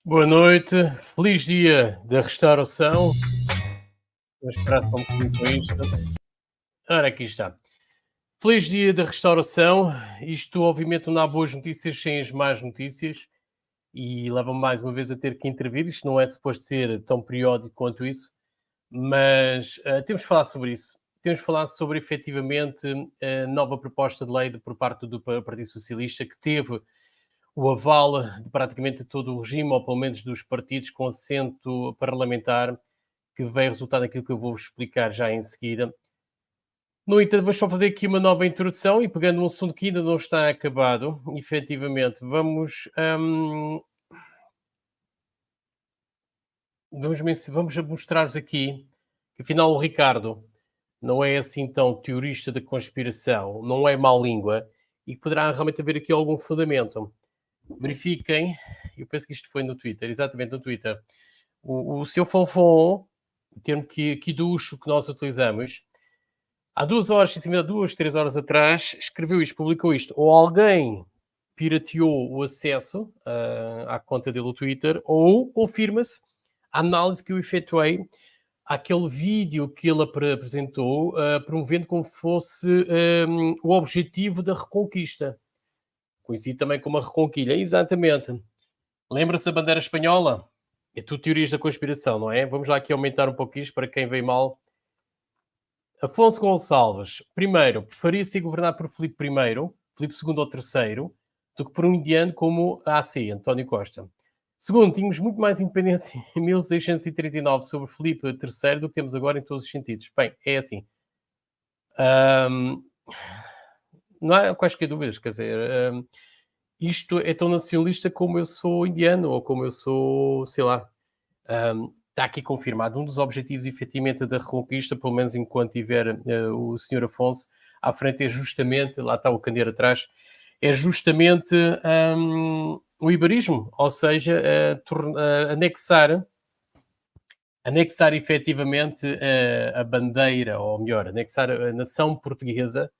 Boa noite, feliz dia da restauração. Vamos esperar só um bocadinho com isto. Ora, aqui está. Feliz dia da restauração. Isto, obviamente, não dá boas notícias sem as más notícias e leva-me mais uma vez a ter que intervir. Isto não é suposto ser tão periódico quanto isso, mas temos de falar sobre isso. Temos de falar sobre, efetivamente, a nova proposta de lei por parte do Partido Socialista, que teve o aval de praticamente todo o regime, ou pelo menos dos partidos com assento parlamentar, que vai resultar naquilo que eu vou explicar já em seguida. No entanto, vou só fazer aqui uma nova introdução e pegando um assunto que ainda não está acabado, efetivamente, vamos mostrar-vos aqui que, afinal, o Ricardo não é assim tão teorista da conspiração, não é mau língua e que poderá realmente haver aqui algum fundamento. Verifiquem, eu penso que isto foi no Twitter, exatamente no Twitter. O seu Fonfon, o termo quiducho que nós utilizamos, há 2 horas, em cima de 2, 3 horas atrás, escreveu isto, publicou isto. Ou alguém pirateou o acesso à conta dele no Twitter, ou confirma-se a análise que eu efetuei àquele vídeo que ele apresentou, promovendo como fosse o objetivo da reconquista. Conhecido também como a Reconquilha. Exatamente. Lembra-se da bandeira espanhola? É tudo teorias da conspiração, não é? Vamos lá aqui aumentar um pouco isto para quem veio mal. Afonso Gonçalves, primeiro, preferia ser governado por Filipe I, Filipe II ou III, do que por um indiano como a AC, António Costa. Segundo, tínhamos muito mais independência em 1639 sobre Filipe III do que temos agora em todos os sentidos. Bem, é assim. Não há quaisquer dúvidas, quer dizer, isto é tão nacionalista como eu sou indiano ou como eu sou, sei lá. Está aqui confirmado. Um dos objetivos, efetivamente, da Reconquista, pelo menos enquanto tiver o Sr. Afonso à frente, é justamente, lá está o candeeiro atrás, é justamente o iberismo, ou seja, anexar efetivamente a bandeira, ou melhor, anexar a nação portuguesa,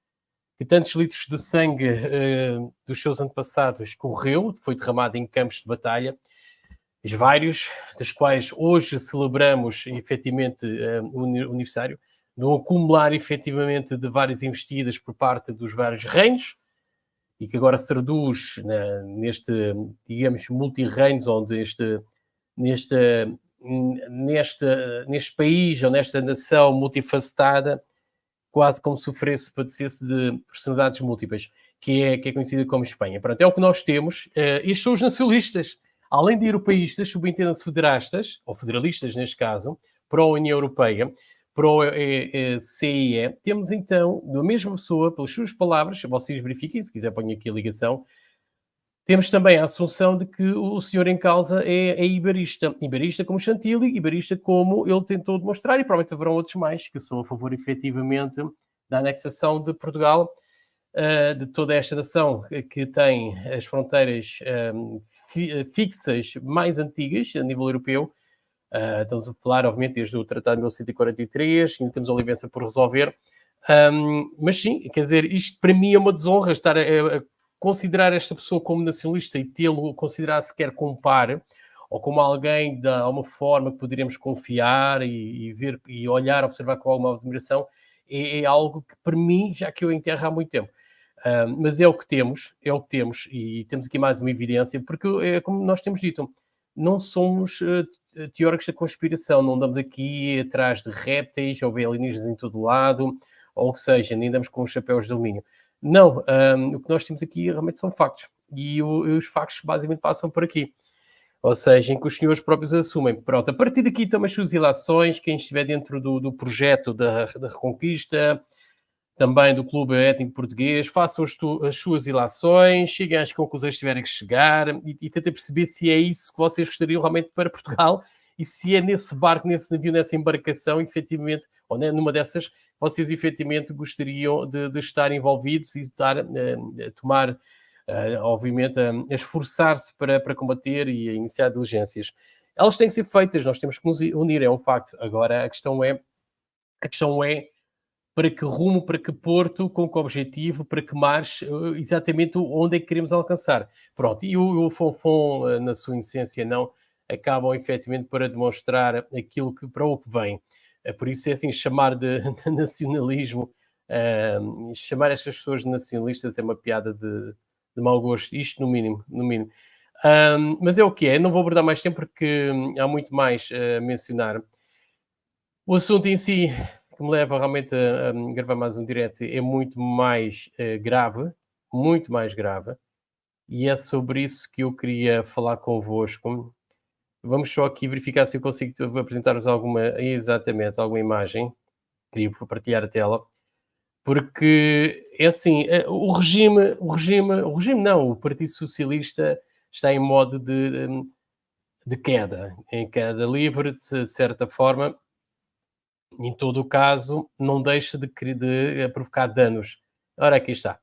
que tantos litros de sangue dos seus antepassados correu, foi derramado em campos de batalha, vários, dos quais hoje celebramos efetivamente o aniversário, do acumular efetivamente de várias investidas por parte dos vários reinos, e que agora se traduz neste, digamos, multi-reinos, onde neste, neste país ou nesta nação multifacetada, quase como se sofresse, padecesse de personalidades múltiplas, que é conhecida como Espanha. Pronto, é o que nós temos. Estes são os nacionalistas. Além de europeístas, subentendem-se federalistas, ou federalistas neste caso, para a União Europeia, para o CIE, temos então, da mesma pessoa, pelas suas palavras, vocês verifiquem, se quiser ponham aqui a ligação, temos também a assunção de que o senhor em causa é iberista. Iberista como Chantilly, iberista como ele tentou demonstrar, e provavelmente haverão outros mais que são a favor, efetivamente, da anexação de Portugal, de toda esta nação que tem as fronteiras fixas mais antigas a nível europeu. Estamos a falar, obviamente, desde o Tratado de 1143, ainda temos a Olivença por resolver. Mas sim, quer dizer, isto para mim é uma desonra estar a considerar esta pessoa como nacionalista e tê-lo considerar sequer como par, ou como alguém de alguma forma que poderíamos confiar e ver e olhar, observar com alguma admiração, é algo que para mim, já que eu enterro há muito tempo. Mas é o que temos, e temos aqui mais uma evidência, porque é como nós temos dito, não somos teóricos da conspiração, não andamos aqui atrás de répteis ou alienígenas em todo lado, ou o que seja, nem andamos com os chapéus de alumínio. Não, o que nós temos aqui realmente são factos, e os factos basicamente passam por aqui. Ou seja, em que os senhores próprios assumem. Pronto, a partir daqui também as suas ilações, quem estiver dentro do projeto da Reconquista, também do Clube Étnico Português, façam as suas ilações, cheguem às conclusões que tiverem que chegar e tentem perceber se é isso que vocês gostariam realmente para Portugal e se é nesse barco, nesse navio, nessa embarcação, efetivamente, ou numa dessas, vocês efetivamente gostariam de estar envolvidos e de estar a tomar, obviamente, a esforçar-se para combater e a iniciar diligências. Elas têm que ser feitas, nós temos que nos unir, é um facto. Agora, a questão é para que rumo, para que porto, com que objetivo, para que marche, exatamente onde é que queremos alcançar. Pronto, e o Fonfon, na sua essência, não, acabam efetivamente para demonstrar aquilo que, para o que vem. Por isso é assim, chamar de nacionalismo, chamar estas pessoas de nacionalistas é uma piada de mau gosto, isto no mínimo, no mínimo. Mas é o que é, não vou abordar mais tempo porque há muito mais a mencionar. O assunto em si, que me leva realmente a gravar mais um direct, é muito mais grave, muito mais grave, e é sobre isso que eu queria falar convosco. Vamos só aqui verificar se eu consigo apresentar-vos exatamente, alguma imagem. Queria partilhar a tela, porque é assim, o regime não, o Partido Socialista está em modo de queda, em queda livre, de certa forma. Em todo o caso, não deixa de provocar danos. Ora, aqui está.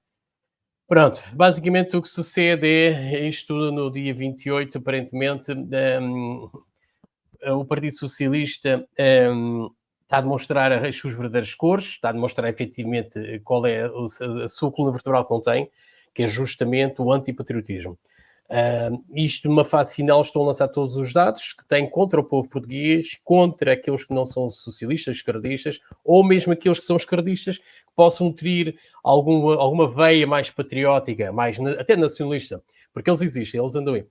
Pronto, basicamente o que sucede é isto no dia 28, aparentemente, o Partido Socialista está a demonstrar as suas verdadeiras cores, está a demonstrar efetivamente qual é a sua coluna vertebral que não tem, que é justamente o antipatriotismo. Isto numa fase final estão a lançar todos os dados que têm contra o povo português, contra aqueles que não são socialistas, esquerdistas, ou mesmo aqueles que são esquerdistas, que possam nutrir alguma veia mais patriótica, mais até nacionalista, porque eles existem, eles andam aí.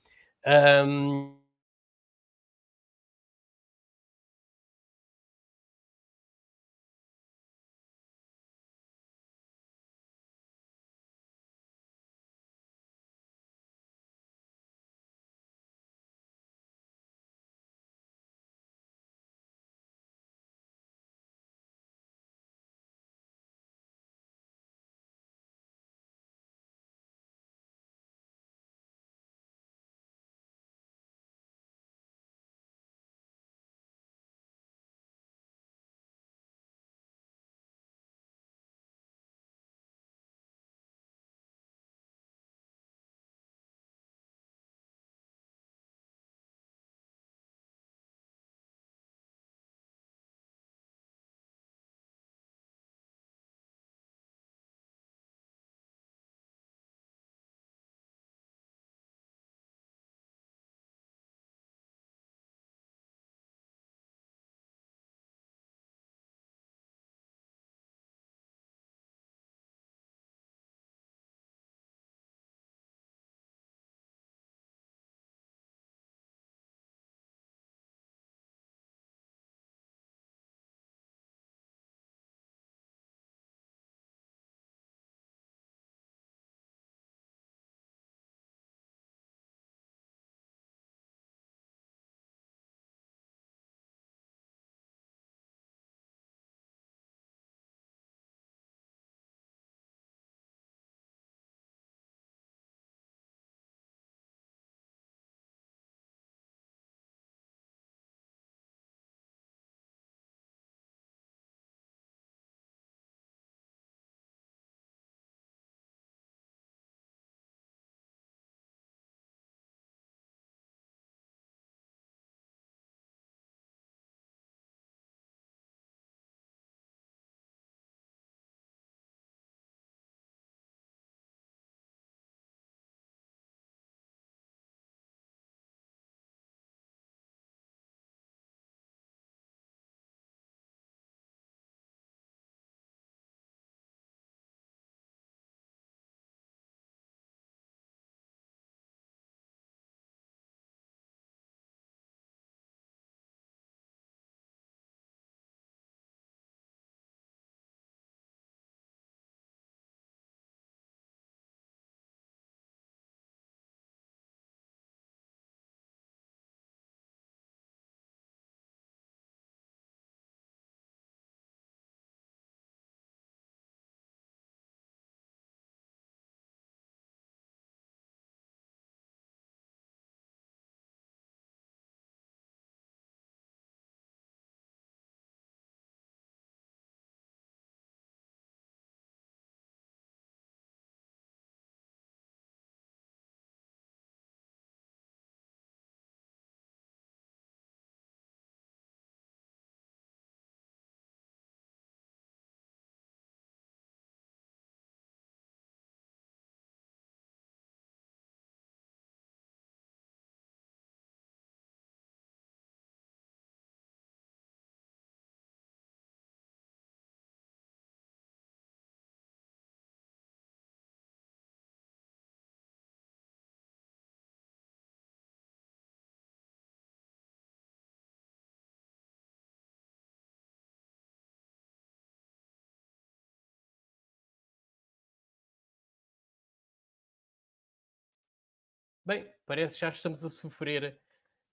Bem, parece que já estamos a sofrer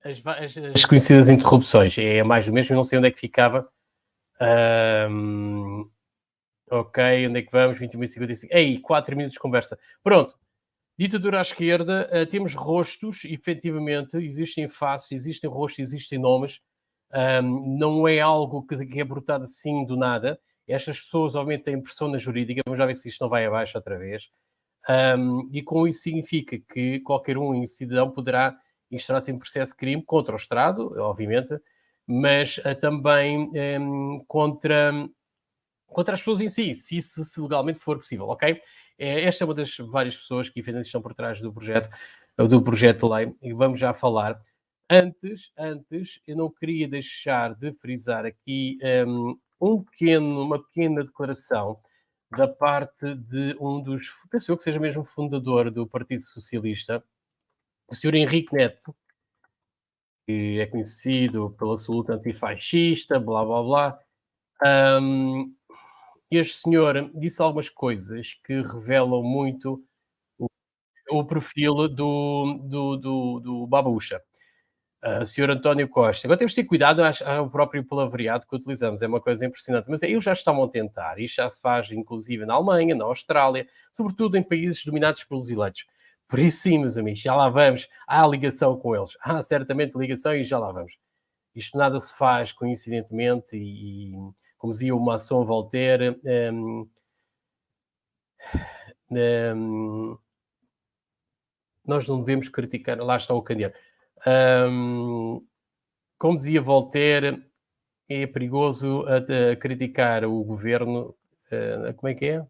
as conhecidas interrupções. É mais do mesmo, não sei onde é que ficava. Ok, onde é que vamos? 21h55. Ei, 4 minutos de conversa. Pronto. Ditadura à esquerda, temos rostos, efetivamente, existem faces, existem rostos, existem nomes. Não é algo que é brotado assim do nada. Estas pessoas, obviamente, têm persona jurídica. Vamos já ver se isto não vai abaixo outra vez. E com isso significa que qualquer cidadão poderá instaurar-se em processo de crime contra o Estado, obviamente, mas também contra as pessoas em si, se isso legalmente for possível, ok? Esta é uma das várias pessoas que efetivamente estão por trás do projeto de lei, e vamos já falar. Antes, eu não queria deixar de frisar aqui uma pequena declaração da parte de dos, penso eu que seja mesmo fundador do Partido Socialista, o Sr. Henrique Neto, que é conhecido pela sua luta antifascista, blá blá blá. Este senhor disse algumas coisas que revelam muito o perfil do Babucha. Sr. António Costa. Agora temos de ter cuidado ao próprio palavreado que utilizamos, é uma coisa impressionante, mas eles já estão a tentar, isto já se faz inclusive na Alemanha, na Austrália, sobretudo em países dominados pelos eleitos. Por isso sim, meus amigos, já lá vamos, há ligação com eles, há certamente ligação e já lá vamos. Isto nada se faz coincidentemente e como dizia o maçom Voltaire, nós não devemos criticar, lá está o candeeiro. Como dizia Voltaire, é perigoso criticar o governo. Como é que é?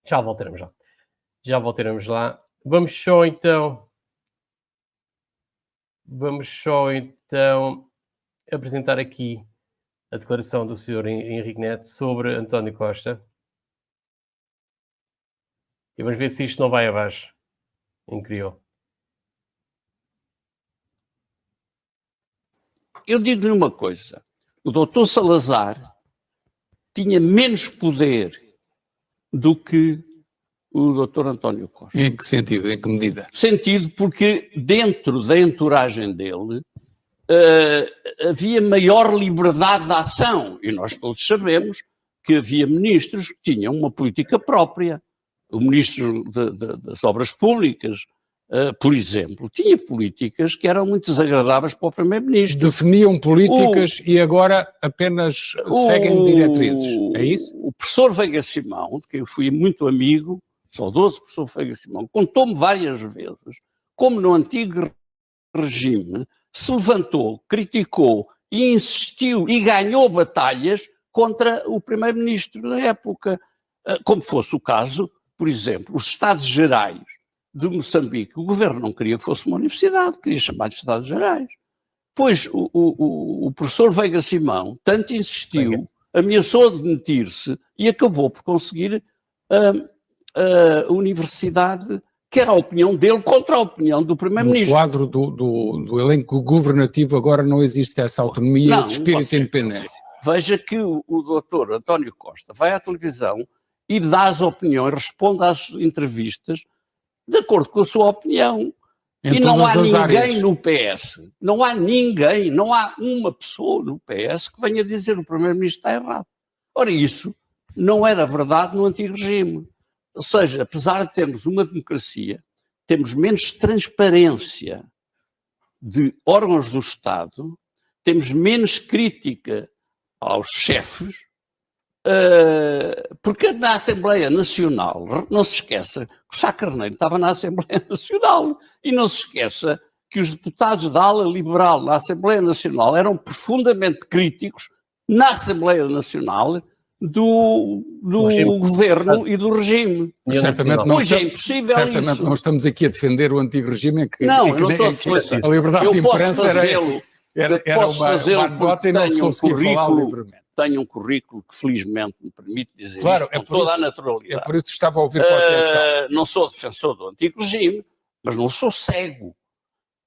Já voltaremos lá. Já voltaremos lá. Vamos só então apresentar aqui a declaração do Sr. Henrique Neto sobre António Costa. E vamos ver se isto não vai abaixo. Incrível. Eu digo-lhe uma coisa. O doutor Salazar tinha menos poder do que o doutor António Costa. Em que sentido? Em que medida? Sentido porque dentro da entouragem dele havia maior liberdade de ação. E nós todos sabemos que havia ministros que tinham uma política própria. O ministro das Obras Públicas, por exemplo, tinha políticas que eram muito desagradáveis para o primeiro-ministro. Definiam políticas e agora apenas seguem diretrizes, é isso? O professor Veiga Simão, de quem eu fui muito amigo, saudoso professor Veiga Simão, contou-me várias vezes como no antigo regime se levantou, criticou e insistiu e ganhou batalhas contra o primeiro-ministro da época, como fosse o caso, por exemplo, os Estados Gerais de Moçambique. O governo não queria que fosse uma universidade, queria chamar de Estados Gerais. Pois o professor Veiga Simão tanto insistiu, ameaçou demitir-se e acabou por conseguir a universidade, que era a opinião dele contra a opinião do primeiro-ministro. No quadro do elenco governativo agora não existe essa autonomia, esse espírito de independência. Veja que o doutor António Costa vai à televisão e dá as opiniões, responde às entrevistas de acordo com a sua opinião. E não há ninguém no PS, não há ninguém, não há uma pessoa no PS que venha dizer que o primeiro-ministro está errado. Ora, isso não era verdade no antigo regime. Ou seja, apesar de termos uma democracia, temos menos transparência de órgãos do Estado, temos menos crítica aos chefes, porque na Assembleia Nacional, não se esqueça que o Sá Carneiro estava na Assembleia Nacional e não se esqueça que os deputados da ala liberal na Assembleia Nacional eram profundamente críticos na Assembleia Nacional do governo e do regime. Certamente Hoje é impossível certamente isso. não estamos aqui a defender o antigo regime em que, Não, em que, eu não estou a em que defender a liberdade de imprensa era uma anedota e não se conseguia falar livremente. Tenho um currículo que felizmente me permite dizer claro, isto com toda a naturalidade. É por isso que estava a ouvir com atenção. Não sou defensor do antigo regime, mas não sou cego.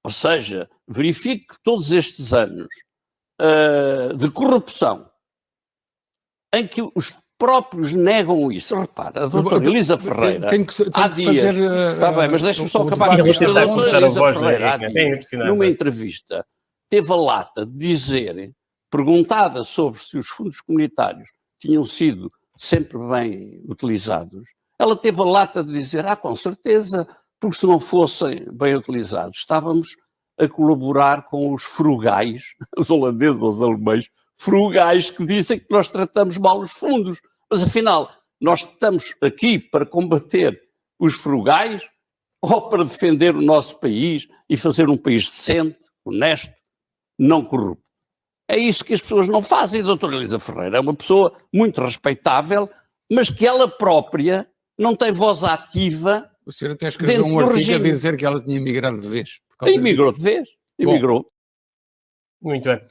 Ou seja, verifico que todos estes anos de corrupção em que os próprios negam isso. Repara, a doutora Elisa Ferreira, há dias... Está bem, mas deixa-me só acabar com isto. A doutora Elisa Ferreira, há dias, numa entrevista, teve a lata de dizer, perguntada sobre se os fundos comunitários tinham sido sempre bem utilizados, ela teve a lata de dizer, com certeza, porque se não fossem bem utilizados, estávamos a colaborar com os frugais, os holandeses ou os alemães, frugais que dizem que nós tratamos mal os fundos. Mas afinal, nós estamos aqui para combater os frugais ou para defender o nosso país e fazer um país decente, honesto, não corrupto? É isso que as pessoas não fazem. A doutora Elisa Ferreira é uma pessoa muito respeitável, mas que ela própria não tem voz ativa. O senhor até escreveu um artigo a dizer que ela tinha emigrado de vez. Emigrou de vez. Emigrou. Muito bem.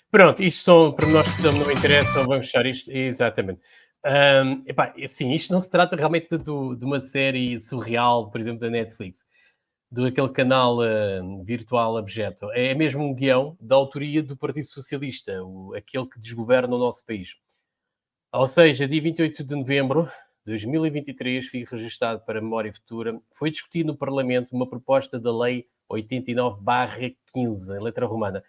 Pronto, isto são pormenores que não me interessam, vamos fechar isto. Exatamente. Sim, isto não se trata realmente de uma série surreal, por exemplo, da Netflix, daquele canal virtual abjeto. É mesmo um guião da autoria do Partido Socialista, aquele que desgoverna o nosso país. Ou seja, dia 28 de novembro de 2023, fica registado para Memória Futura, foi discutido no Parlamento uma proposta da Lei 89/15, em letra romana,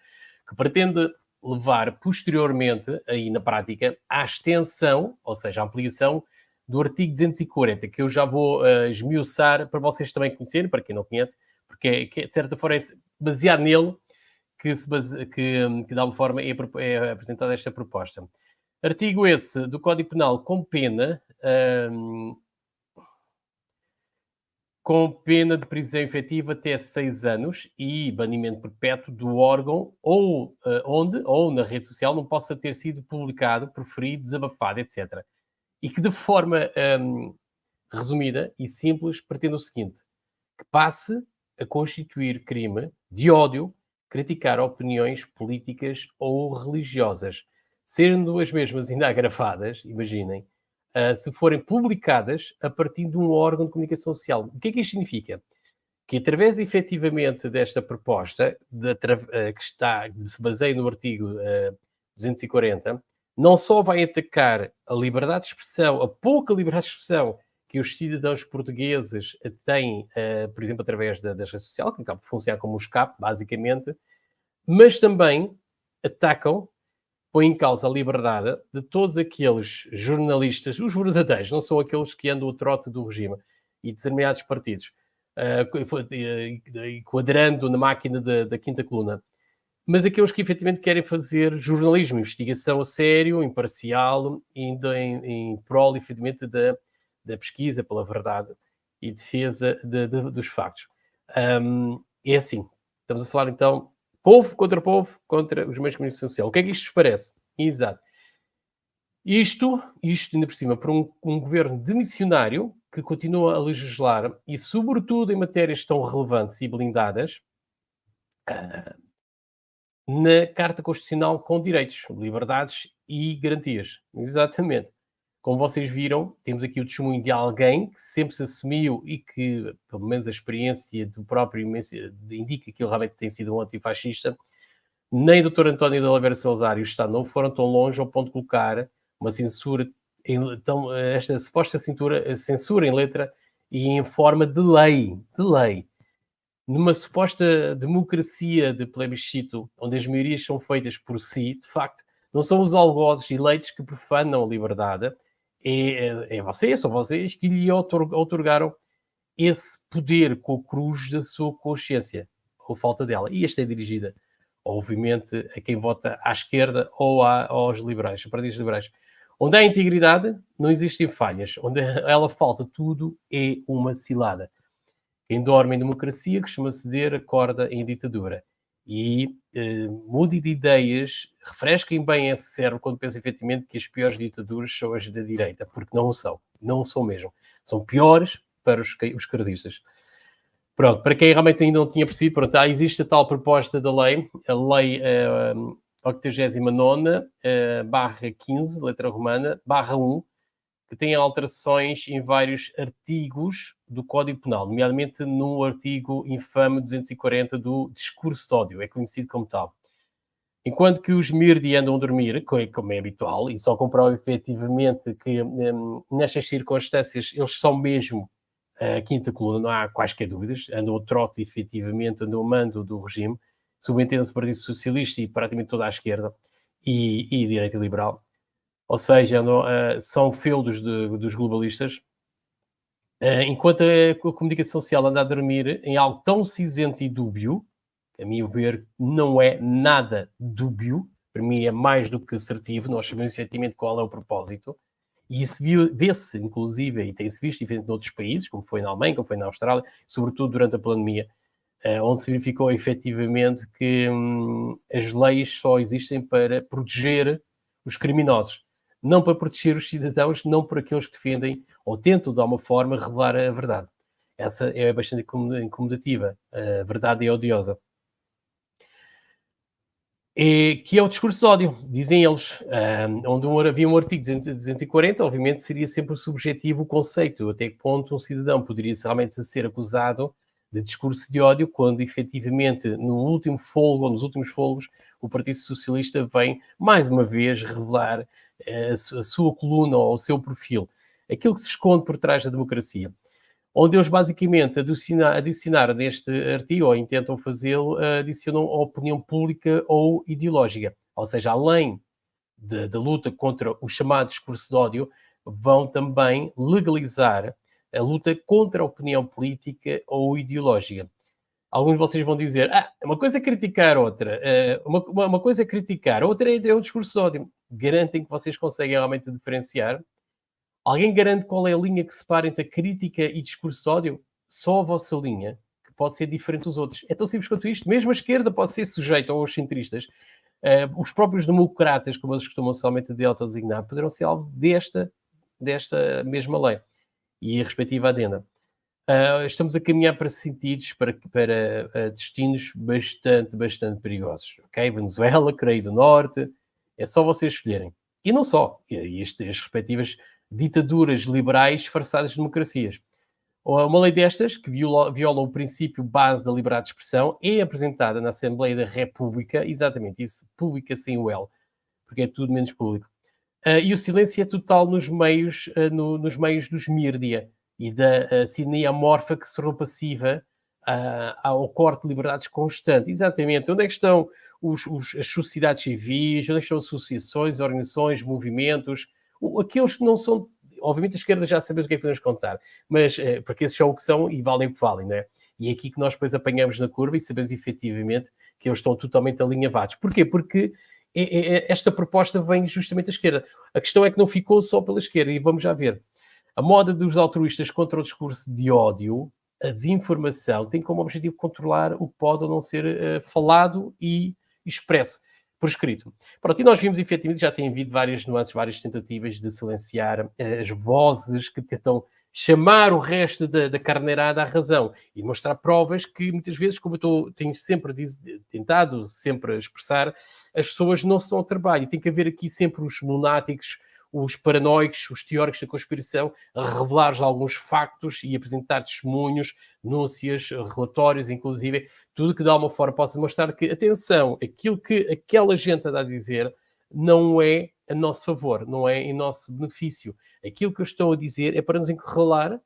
que pretende levar posteriormente, aí na prática, à extensão, ou seja, à ampliação do artigo 240, que eu já vou esmiuçar para vocês também conhecerem, para quem não conhece, porque de certa forma é baseado nele que de alguma forma é apresentada esta proposta. Artigo esse do Código Penal com pena de prisão efetiva até 6 anos e banimento perpétuo do órgão ou na rede social não possa ter sido publicado, proferido, desabafado, etc. E que de forma resumida e simples pretende o seguinte: que passe a constituir crime de ódio criticar opiniões políticas ou religiosas, sendo as mesmas ainda agravadas, imaginem, se forem publicadas a partir de um órgão de comunicação social. O que é que isto significa? Que através efetivamente desta proposta, que se baseia no artigo 240, não só vai atacar a liberdade de expressão, a pouca liberdade de expressão que os cidadãos portugueses têm, por exemplo, através da rede social, que acaba de funcionar como um escape, basicamente, mas também atacam, põe em causa a liberdade de todos aqueles jornalistas, os verdadeiros, não são aqueles que andam o trote do regime e de determinados partidos, enquadrando na máquina da quinta coluna, mas aqueles que efetivamente querem fazer jornalismo, investigação a sério, imparcial, em prol, efetivamente, da pesquisa pela verdade e defesa dos factos. É assim, estamos a falar então povo contra os meios de comunicação social. O que é que isto vos parece? Exato. Isto ainda por cima, por um governo demissionário que continua a legislar e, sobretudo, em matérias tão relevantes e blindadas, na Carta Constitucional com direitos, liberdades e garantias. Exatamente. Como vocês viram, temos aqui o testemunho de alguém que sempre se assumiu e que, pelo menos a experiência do próprio indica que ele realmente tem sido um antifascista. Nem o Dr. António de Oliveira Salazar e o Estado não foram tão longe ao ponto de colocar uma censura, esta suposta censura em letra e em forma de lei. Numa suposta democracia de plebiscito, onde as maiorias são feitas por si, de facto, não são os algozes eleitos que profanam a liberdade, são vocês que lhe outorgaram esse poder com a cruz da sua consciência, ou falta dela. E esta é dirigida, obviamente, a quem vota à esquerda ou aos liberais, aos partidos liberais. Onde há integridade, não existem falhas. Onde ela falta, tudo é uma cilada. Quem dorme em democracia, costuma-se dizer, acorda em ditadura. E mude de ideias, refresquem bem esse cérebro quando pensam efetivamente que as piores ditaduras são as da direita, porque não são mesmo. São piores para os esquerdistas. Pronto, para quem realmente ainda não tinha percebido, pronto, existe a tal proposta da lei, a lei 89/15, letra romana, /1, que tem alterações em vários artigos do Código Penal, nomeadamente no artigo infame 240 do discurso de ódio, é conhecido como tal. Enquanto que os Mirdi andam a dormir, como é habitual, e só comprovam efetivamente que nestas circunstâncias eles são mesmo a quinta coluna, não há quaisquer dúvidas, andam ao trote efetivamente, andam ao mando do regime, submetendo-se ao Partido Socialista e praticamente toda a esquerda e direita liberal. Ou seja, são feudos dos globalistas, enquanto a comunicação social anda a dormir em algo tão cinzento e dúbio, que a meu ver não é nada dúbio, para mim é mais do que assertivo, nós sabemos efetivamente qual é o propósito, e isso vê-se, inclusive, e tem-se visto em outros países, como foi na Alemanha, como foi na Austrália, sobretudo durante a pandemia, onde se verificou efetivamente que as leis só existem para proteger os criminosos, não para proteger os cidadãos, não por aqueles que defendem ou tentam, de alguma forma, revelar a verdade. Essa é bastante incomodativa. A verdade é odiosa. Que é o discurso de ódio, dizem eles, onde havia um artigo 240, obviamente seria sempre subjetivo o conceito, até que ponto um cidadão poderia realmente ser acusado de discurso de ódio, quando efetivamente no último folgo, ou nos últimos folgos, o Partido Socialista vem mais uma vez revelar a sua coluna ou o seu perfil, aquilo que se esconde por trás da democracia. Onde eles basicamente adicionaram neste artigo, ou intentam fazê-lo, adicionam a opinião pública ou ideológica. Ou seja, além da luta contra o chamado discurso de ódio, vão também legalizar a luta contra a opinião política ou ideológica. Alguns de vocês vão dizer, uma coisa é criticar outra, uma coisa é criticar, outra é o discurso de ódio. Garantem que vocês conseguem realmente diferenciar? Alguém garante qual é a linha que separa entre a crítica e discurso de ódio? Só a vossa linha, que pode ser diferente dos outros. É tão simples quanto isto. Mesmo a esquerda pode ser sujeita aos centristas. Os próprios democratas, como eles costumam somente de autodesignar, poderão ser alvo desta mesma lei e a respectiva adenda. Estamos a caminhar para sentidos, para destinos bastante perigosos. Okay? Venezuela, Coreia do Norte, é só vocês escolherem. E não só. E as respectivas ditaduras liberais disfarçadas de democracias. Uma lei destas, que viola o princípio base da liberdade de expressão, é apresentada na Assembleia da República, exatamente isso, pública sem o L, porque é tudo menos público. E o silêncio é total nos meios dos mídia e da cidadania amorfa que se tornou passiva ao corte de liberdades constante. Exatamente. Onde é que estão as sociedades civis? Onde é que estão as associações, organizações, movimentos? Aqueles que não são... Obviamente a esquerda já sabemos o que é que podemos contar, mas porque esses são o que são e valem o que valem, não é? E é aqui que nós depois apanhamos na curva e sabemos efetivamente que eles estão totalmente alinhavados. Porquê? Porque esta proposta vem justamente da esquerda. A questão é que não ficou só pela esquerda, e vamos já ver. A moda dos altruístas contra o discurso de ódio, a desinformação, tem como objetivo controlar o que pode ou não ser falado e expresso por escrito. Pronto, e nós vimos, efetivamente, já tem havido várias nuances, várias tentativas de silenciar as vozes que tentam chamar o resto da carneirada à razão e mostrar provas que, muitas vezes, como eu tenho sempre tentado sempre expressar, as pessoas não estão ao trabalho. Tem que haver aqui sempre os lunáticos, os paranoicos, os teóricos da conspiração, a revelar alguns factos e apresentar testemunhos, denúncias, relatórios, inclusive, tudo que de alguma forma possa mostrar que, atenção, aquilo que aquela gente anda a dizer não é a nosso favor, não é em nosso benefício. Aquilo que eu estou a dizer é para nos encurralar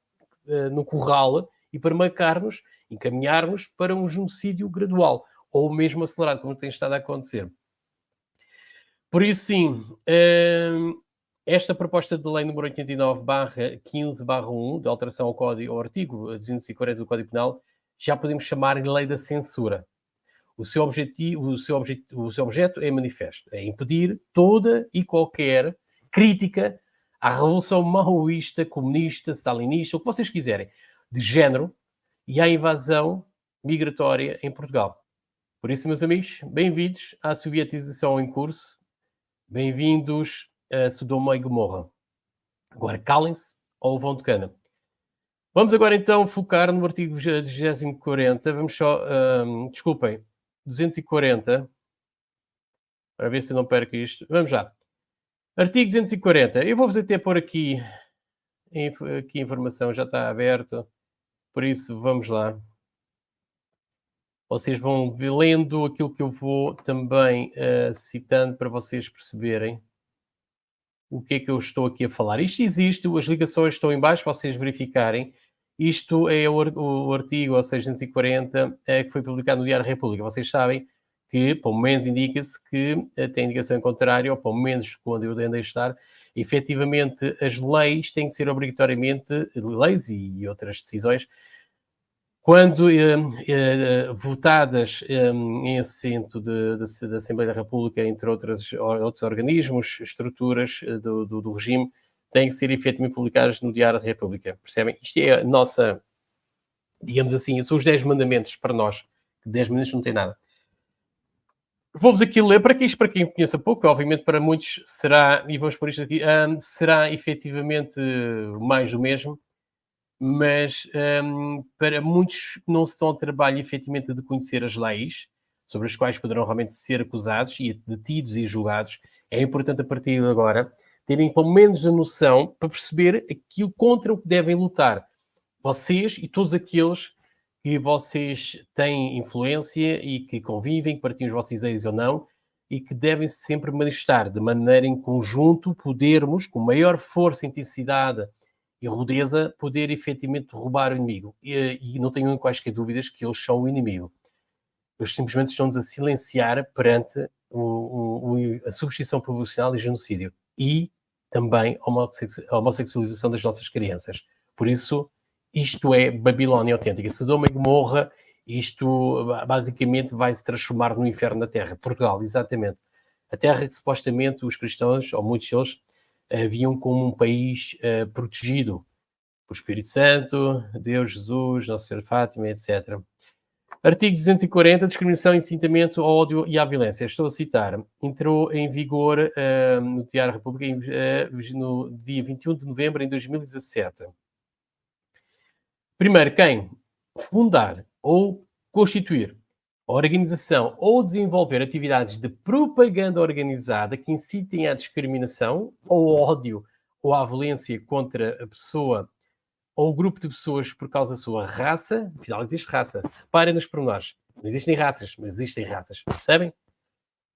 no curral e para marcar-nos, encaminhar-nos para um genocídio gradual, ou mesmo acelerado, como tem estado a acontecer. Por isso, sim, esta proposta de lei número 89/15/1, de alteração ao artigo 240 do Código Penal, já podemos chamar de lei da censura. O seu objeto é manifesto, é impedir toda e qualquer crítica à revolução maoísta, comunista, stalinista, o que vocês quiserem, de género, e à invasão migratória em Portugal. Por isso, meus amigos, bem-vindos à sovietização em curso, bem-vindos a Sodoma e Gomorra. Agora calem-se ou vão de cana. Vamos agora então focar no artigo 240. Vamos só, desculpem, 240. Para ver se eu não perco isto. Vamos já. Artigo 240. Eu vou-vos até pôr aqui a informação, já está aberto. Por isso, vamos lá. vocês vão lendo aquilo que eu vou também citando para vocês perceberem o que é que eu estou aqui a falar. Isto existe, as ligações estão em baixo, vocês verificarem. Isto é o artigo, ou 640, que foi publicado no Diário da República. Vocês sabem que, pelo menos, indica-se que tem indicação em contrário, ou pelo menos quando eu andei a estar, efetivamente as leis têm que ser obrigatoriamente, leis e outras decisões, quando votadas em assento da Assembleia da República, entre outros organismos, estruturas do regime, têm que ser efetivamente publicadas no Diário da República. Percebem? Isto é a nossa, digamos assim, são os 10 mandamentos para nós. 10 mandamentos não tem nada. Vou-vos aqui ler, para quem conheça pouco, obviamente para muitos será, e vamos por isto aqui, será efetivamente mais do mesmo, mas para muitos que não se dão ao trabalho efetivamente de conhecer as leis, sobre as quais poderão realmente ser acusados e detidos e julgados, é importante a partir de agora terem pelo menos a noção para perceber aquilo contra o que devem lutar. Vocês e todos aqueles que vocês têm influência e que convivem, que partilham os vossos ideias ou não, e que devem sempre manifestar de maneira em conjunto, podermos, com maior força, intensidade e rudeza, poder efetivamente derrubar o inimigo. E não tenho quaisquer dúvidas que eles são o inimigo. Eles simplesmente estão-nos a silenciar perante a substituição proporcional e genocídio. E também a homossexualização das nossas crianças. Por isso, isto é Babilónia autêntica. Sodoma e Gomorra, isto basicamente vai se transformar no inferno na Terra. Portugal, exatamente. A Terra que supostamente os cristãos, ou muitos deles, viam como um país protegido por Espírito Santo, Deus, Jesus, Nossa Senhora de Fátima, etc. Artigo 240, discriminação, incitamento ao ódio e à violência. Estou a citar. Entrou em vigor no Diário da República no dia 21 de novembro de 2017. Primeiro, quem fundar ou constituir organização ou desenvolver atividades de propaganda organizada que incitem à discriminação, ao ódio ou à violência contra a pessoa ou o grupo de pessoas por causa da sua raça, afinal existe raça, reparem nos pormenores, não existem raças, mas existem raças, percebem?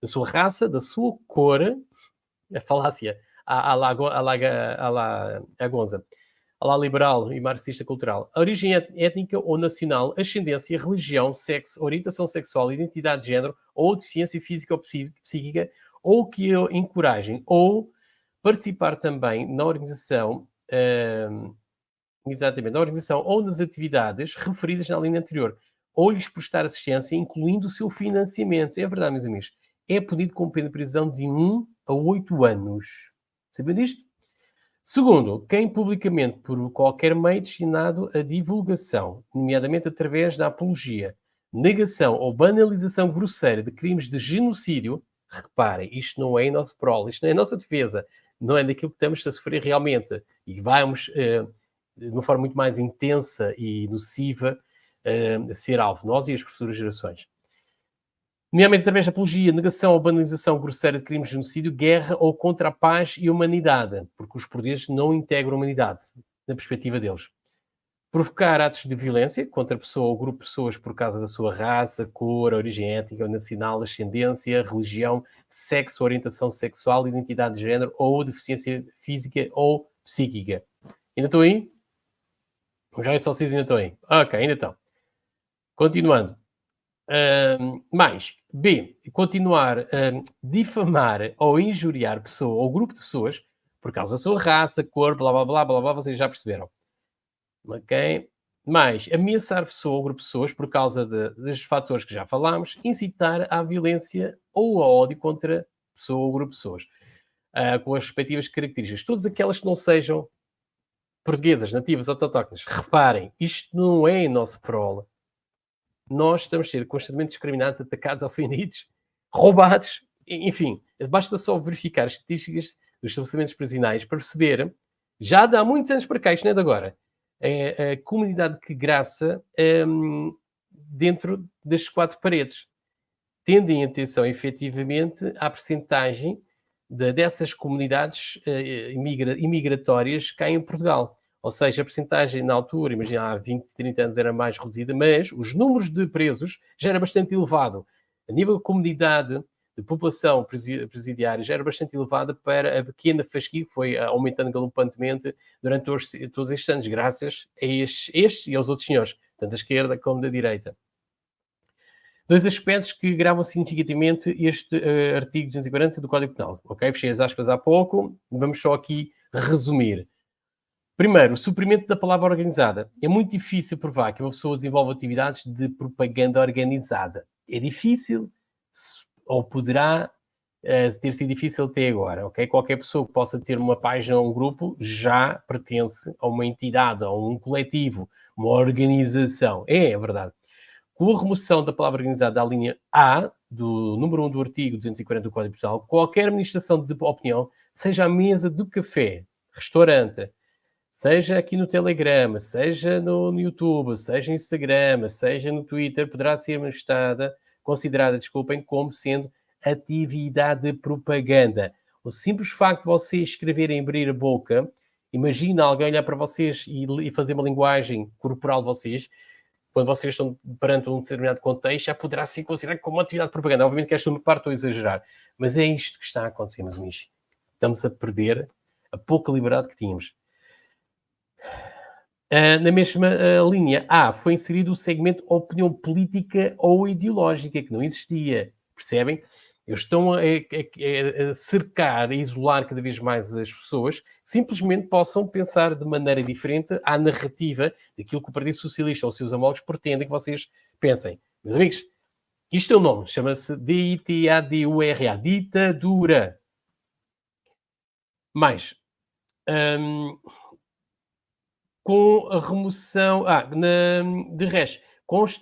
Da sua raça, da sua cor, a falácia, a lá Gonza, a lá liberal e marxista cultural, a origem étnica ou nacional, ascendência, religião, sexo, orientação sexual, identidade de género ou deficiência física ou psíquica, ou que o encorajem, ou participar também na organização, exatamente, na organização ou nas atividades referidas na linha anterior, ou lhes prestar assistência, incluindo o seu financiamento. É verdade, meus amigos. É punido com pena de prisão de 1 a 8 anos. Sabiam disto? Segundo, quem publicamente, por qualquer meio destinado à divulgação, nomeadamente através da apologia, negação ou banalização grosseira de crimes de genocídio, reparem, isto não é em nosso prol, isto não é em nossa defesa, não é daquilo que estamos a sofrer realmente, e vamos, de uma forma muito mais intensa e nociva, ser alvo, nós e as futuras gerações. Nomeadamente através da apologia, negação ou banalização grosseira de crimes de genocídio, guerra ou contra a paz e a humanidade, porque os portugueses não integram a humanidade, na perspectiva deles. Provocar atos de violência contra a pessoa ou grupo de pessoas por causa da sua raça, cor, origem étnica ou nacional, ascendência, religião, sexo, orientação sexual, identidade de género ou deficiência física ou psíquica. Ainda estou aí? Já é só vocês ainda estão aí. Ok, ainda estão. Continuando. Mais, B, continuar a difamar ou injuriar pessoa ou grupo de pessoas por causa da sua raça, cor, blá blá blá blá blá, vocês já perceberam. Ok? Mais, ameaçar pessoa ou grupo de pessoas por causa dos fatores que já falámos, incitar à violência ou ao ódio contra pessoa ou grupo de pessoas, com as respectivas características. Todas aquelas que não sejam portuguesas, nativas, autóctones. Reparem, isto não é em nosso prol. Nós estamos a ser constantemente discriminados, atacados, ofendidos, roubados, enfim. Basta só verificar as estatísticas dos estabelecimentos prisionais para perceber, já há muitos anos para cá, isto não é de agora, a comunidade que graça dentro das 4 paredes. Tendem atenção, efetivamente, à percentagem dessas comunidades imigratórias cá em Portugal. Ou seja, a percentagem na altura, imagina, há 20, 30 anos era mais reduzida, mas os números de presos já era bastante elevado. A nível de comunidade, de população presidiária, já era bastante elevada para a pequena fasquia, que foi aumentando galopantemente durante todos estes anos, graças a estes e aos outros senhores, tanto da esquerda como da direita. Dois aspectos que gravam significativamente este artigo 240 do Código Penal. Ok? Fechei as aspas há pouco, vamos só aqui resumir. Primeiro, o suprimento da palavra organizada. É muito difícil provar que uma pessoa desenvolve atividades de propaganda organizada. É difícil, ou poderá ter sido difícil até agora, ok? Qualquer pessoa que possa ter uma página ou um grupo já pertence a uma entidade, a um coletivo, uma organização. É verdade. Com a remoção da palavra organizada da linha A, do número 1 do artigo 240 do Código Penal, qualquer administração de opinião, seja a mesa do café, restaurante, seja aqui no Telegram, seja no YouTube, seja no Instagram, seja no Twitter, poderá ser considerada, como sendo atividade de propaganda. O simples facto de vocês escreverem abrir a boca, imagina alguém olhar para vocês e fazer uma linguagem corporal de vocês, quando vocês estão perante um determinado contexto, já poderá ser considerado como uma atividade de propaganda. Obviamente que esta uma parte estou a exagerar, mas é isto que está a acontecer, meus amigos. Estamos a perder a pouca liberdade que tínhamos. Na mesma linha A, foi inserido o segmento opinião política ou ideológica, que não existia. Percebem? Eles estão a cercar, a isolar cada vez mais as pessoas, que simplesmente possam pensar de maneira diferente à narrativa daquilo que o Partido Socialista ou os seus homólogos pretendem que vocês pensem. Meus amigos, isto é o nome, chama-se DITADURA, ditadura. Mais, com a remoção... de resto,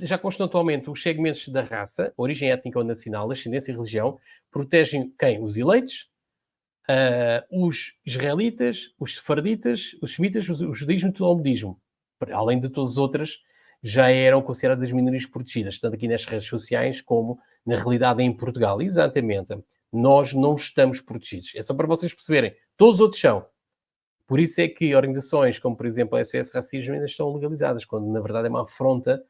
já constam atualmente os segmentos da raça, origem étnica ou nacional, ascendência e religião, protegem quem? Os eleitos, os israelitas, os sefarditas, os semitas, o judaísmo e o talmudismo. Além de todas as outras, já eram consideradas as minorias protegidas, tanto aqui nas redes sociais como, na realidade, em Portugal. Exatamente. Nós não estamos protegidos. É só para vocês perceberem. Todos os outros são. Por isso é que organizações como, por exemplo, a SOS Racismo ainda estão legalizadas, quando na verdade é uma afronta,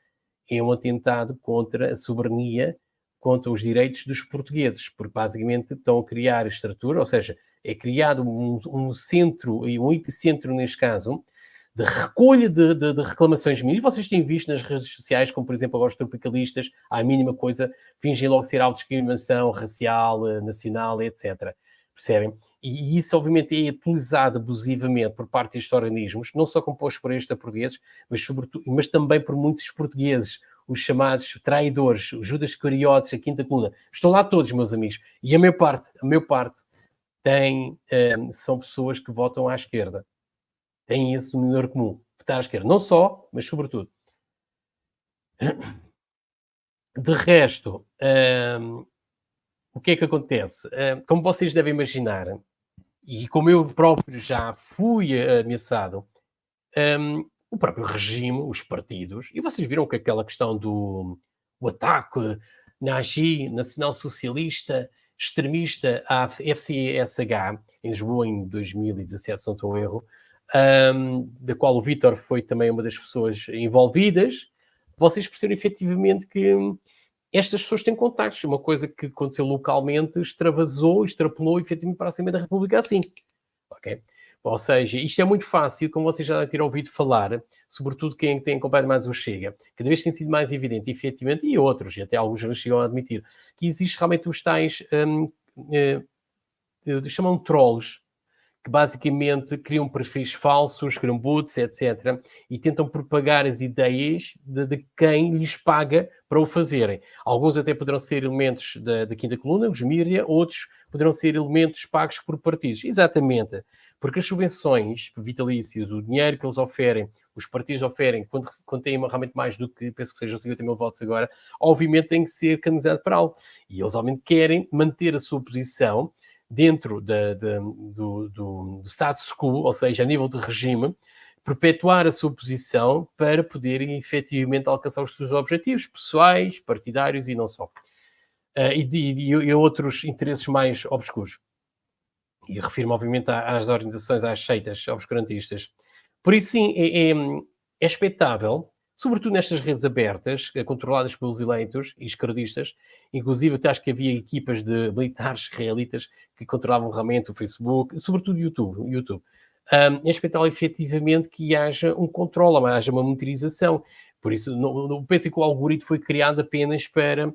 é um atentado contra a soberania, contra os direitos dos portugueses, porque basicamente estão a criar estrutura, ou seja, é criado um centro, e um epicentro neste caso, de recolha de reclamações mínimas. Vocês têm visto nas redes sociais, como por exemplo agora os tropicalistas, à mínima coisa, fingem logo ser autodiscriminação racial, nacional, etc. Percebem? E isso, obviamente, é utilizado abusivamente por parte destes organismos, não só compostos por estes portugueses, mas também por muitos portugueses, os chamados traidores, os Judas Iscariotes, a Quinta Coluna. Estão lá todos, meus amigos. E a maior parte são pessoas que votam à esquerda. Têm esse denominador comum, votar à esquerda. Não só, mas sobretudo. De resto... o que é que acontece? Como vocês devem imaginar, e como eu próprio já fui ameaçado, o próprio regime, os partidos, e vocês viram que aquela questão do ataque nacional-socialista, extremista à FCSH, em Lisboa, em 2017, se não estou a erro, da qual o Vítor foi também uma das pessoas envolvidas, vocês perceberam efetivamente que estas pessoas têm contactos. Uma coisa que aconteceu localmente extrapolou efetivamente para a Assembleia da República assim. Ok? Ou seja, isto é muito fácil, como vocês já terão ouvido falar, sobretudo quem tem acompanhado mais o Chega, cada vez tem sido mais evidente, efetivamente, e outros, e até alguns já chegam a admitir, que existe realmente os tais, chamam trolls, que basicamente criam perfis falsos, criam bots, etc. E tentam propagar as ideias de quem lhes paga para o fazerem. Alguns até poderão ser elementos da Quinta Coluna, os mídia, outros poderão ser elementos pagos por partidos. Exatamente. Porque as subvenções vitalícias, o dinheiro que eles oferem, os partidos oferem, quando têm realmente mais do que, penso que sejam 50 mil votos agora, obviamente tem que ser canalizado para algo. E eles, obviamente, querem manter a sua posição dentro do status quo, ou seja, a nível de regime, perpetuar a sua posição para poderem efetivamente alcançar os seus objetivos pessoais, partidários e não só. E outros interesses mais obscuros. E refiro-me, obviamente, às organizações, às seitas obscurantistas. Por isso, sim, é expectável, sobretudo nestas redes abertas, controladas pelos eleitos e esquerdistas, inclusive até acho que havia equipas de militares israelitas que controlavam realmente o Facebook, sobretudo o YouTube. É expectável efetivamente que haja um controle, haja uma monitorização. Por isso, não pensem que o algoritmo foi criado apenas para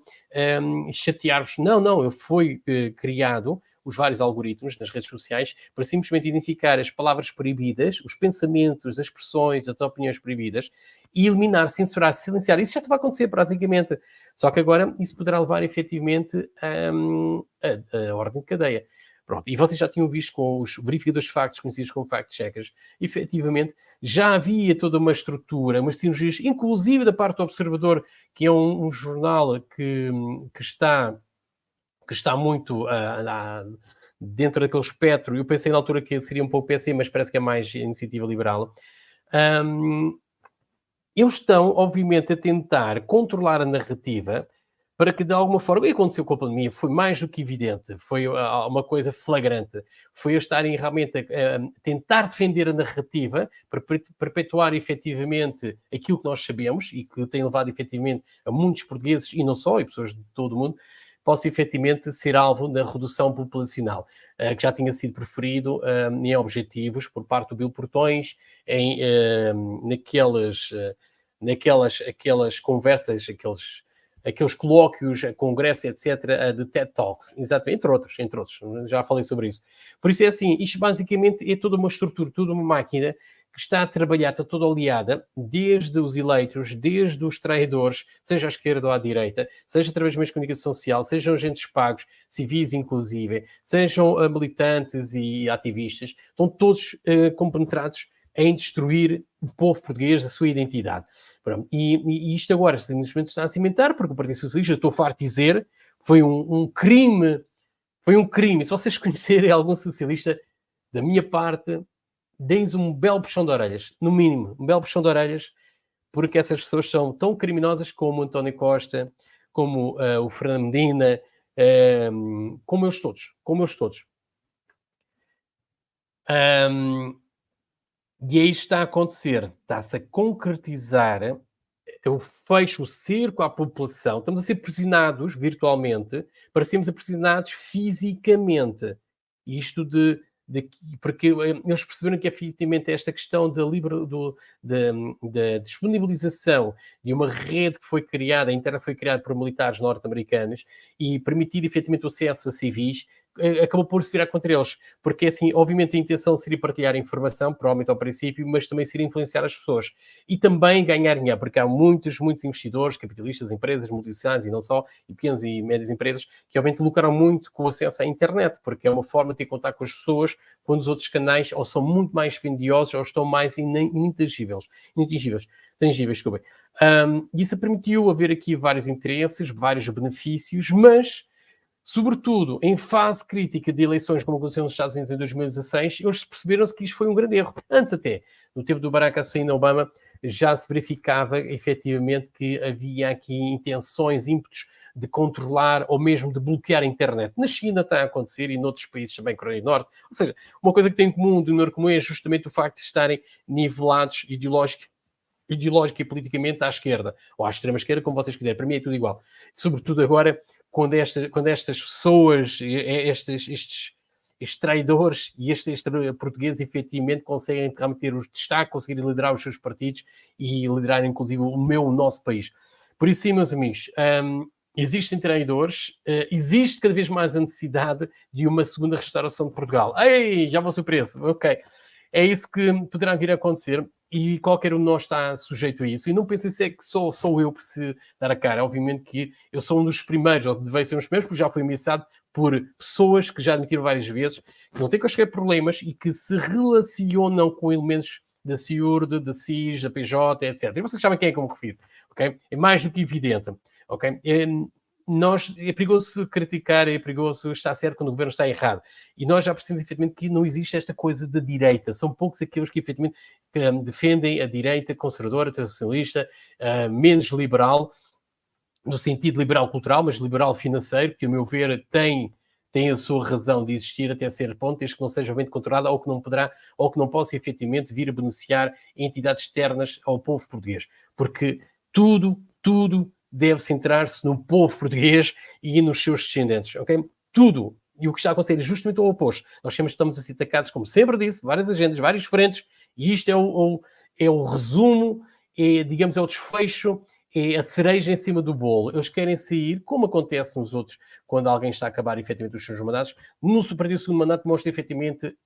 chatear-vos. Não, ele foi criado, os vários algoritmos nas redes sociais, para simplesmente identificar as palavras proibidas, os pensamentos, as expressões, as opiniões proibidas e eliminar, censurar, silenciar. Isso já estava a acontecer, basicamente. Só que agora isso poderá levar, efetivamente, a ordem de cadeia. Pronto. E vocês já tinham visto com os verificadores de factos, conhecidos como fact-checkers, efetivamente, já havia toda uma estrutura, umas tecnologias, inclusive da parte do Observador, que é um jornal que está muito dentro daquele espectro. Eu pensei na altura que seria um pouco PC, mas parece que é mais iniciativa liberal. Eles estão, obviamente, a tentar controlar a narrativa para que, de alguma forma, o que aconteceu com a pandemia foi mais do que evidente, foi uma coisa flagrante, foi eles estarem realmente a tentar defender a narrativa, para perpetuar efetivamente aquilo que nós sabemos e que tem levado efetivamente a muitos portugueses, e não só, e pessoas de todo o mundo, possa efetivamente ser alvo da redução populacional, que já tinha sido preferido em objetivos por parte do Bill Portões, naquelas conversas, aqueles colóquios, congressos, etc., de TED Talks, exatamente, entre outros, já falei sobre isso. Por isso é assim, isto basicamente é toda uma estrutura, toda uma máquina que está a trabalhar, está toda aliada, desde os eleitos, desde os traidores, seja à esquerda ou à direita, seja através de meios de comunicação social, sejam agentes pagos, civis inclusive, sejam militantes e ativistas, estão todos compenetrados em destruir o povo português, a sua identidade. E isto agora simplesmente está a cimentar, porque o Partido Socialista, estou farto de dizer, foi um crime. Foi um crime. Se vocês conhecerem algum socialista, da minha parte, deem-nos um belo puxão de orelhas. No mínimo, um belo puxão de orelhas, porque essas pessoas são tão criminosas como o António Costa, como o Fernando Medina, como eles todos. E aí está a acontecer, está-se a concretizar o fecho, o cerco à população. Estamos a ser pressionados virtualmente para sermos aprisionados fisicamente. Isto porque eles perceberam que efetivamente esta questão da disponibilização de uma rede que foi criada, a internet foi criada por militares norte-americanos e permitir efetivamente o acesso a civis, acabou por se virar contra eles, porque assim, obviamente a intenção seria partilhar informação, provavelmente ao princípio, mas também seria influenciar as pessoas e também ganhar dinheiro, porque há muitos investidores, capitalistas, empresas multinacionais e não só, e pequenas e médias empresas, que obviamente lucram muito com o acesso à internet, porque é uma forma de ter contato com as pessoas quando os outros canais ou são muito mais dispendiosos ou estão mais intangíveis, desculpem. Isso permitiu haver aqui vários interesses, vários benefícios, mas sobretudo em fase crítica de eleições, como aconteceu nos Estados Unidos em 2016, eles perceberam-se que isto foi um grande erro. Antes até, no tempo do Barack Hussein Obama, já se verificava efetivamente que havia aqui intenções, ímpetos de controlar ou mesmo de bloquear a internet. Na China está a acontecer e noutros países também, Coreia do Norte. Ou seja, uma coisa que tem em comum, é justamente o facto de estarem nivelados ideológica e politicamente à esquerda, ou à extrema esquerda, como vocês quiserem. Para mim é tudo igual. Sobretudo agora, quando estas pessoas, estes traidores e estes portugueses efetivamente conseguem realmente ter os destaques, conseguirem liderar os seus partidos e liderar inclusive o nosso país. Por isso sim, meus amigos, existem traidores, existe cada vez mais a necessidade de uma segunda restauração de Portugal. Ei, já vou ser preso, ok. É isso que poderá vir a acontecer e qualquer um de nós está sujeito a isso. E não pensem se é que sou eu por se dar a cara. Obviamente que eu sou um dos primeiros, ou devei ser um dos primeiros, porque já fui ameaçado por pessoas que já admitiram várias vezes, que não têm quaisquer problemas e que se relacionam com elementos da CIURD, da CIS, da PJ, etc. E vocês sabem quem é que eu me refiro, ok? É mais do que evidente, ok? É perigoso criticar, é perigoso estar certo quando o governo está errado. E nós já percebemos, efetivamente, que não existe esta coisa da direita. São poucos aqueles que, efetivamente, defendem a direita conservadora, tradicionalista, menos liberal, no sentido liberal cultural, mas liberal financeiro, que, a meu ver, tem tem a sua razão de existir até certo ponto, desde que não seja bem controlada ou que não poderá, ou que não possa efetivamente vir a beneficiar entidades externas ao povo português. Porque tudo deve centrar-se no povo português e nos seus descendentes, ok? Tudo. E o que está a acontecer é justamente o oposto. Nós sempre estamos a ser atacados, como sempre disse, várias agendas, vários frentes, e isto é o resumo, digamos, é o desfecho, é a cereja em cima do bolo. Eles querem sair, como acontece nos outros, quando alguém está a acabar efetivamente os seus mandatos, no Partido Segundo Mandato mostra efetivamente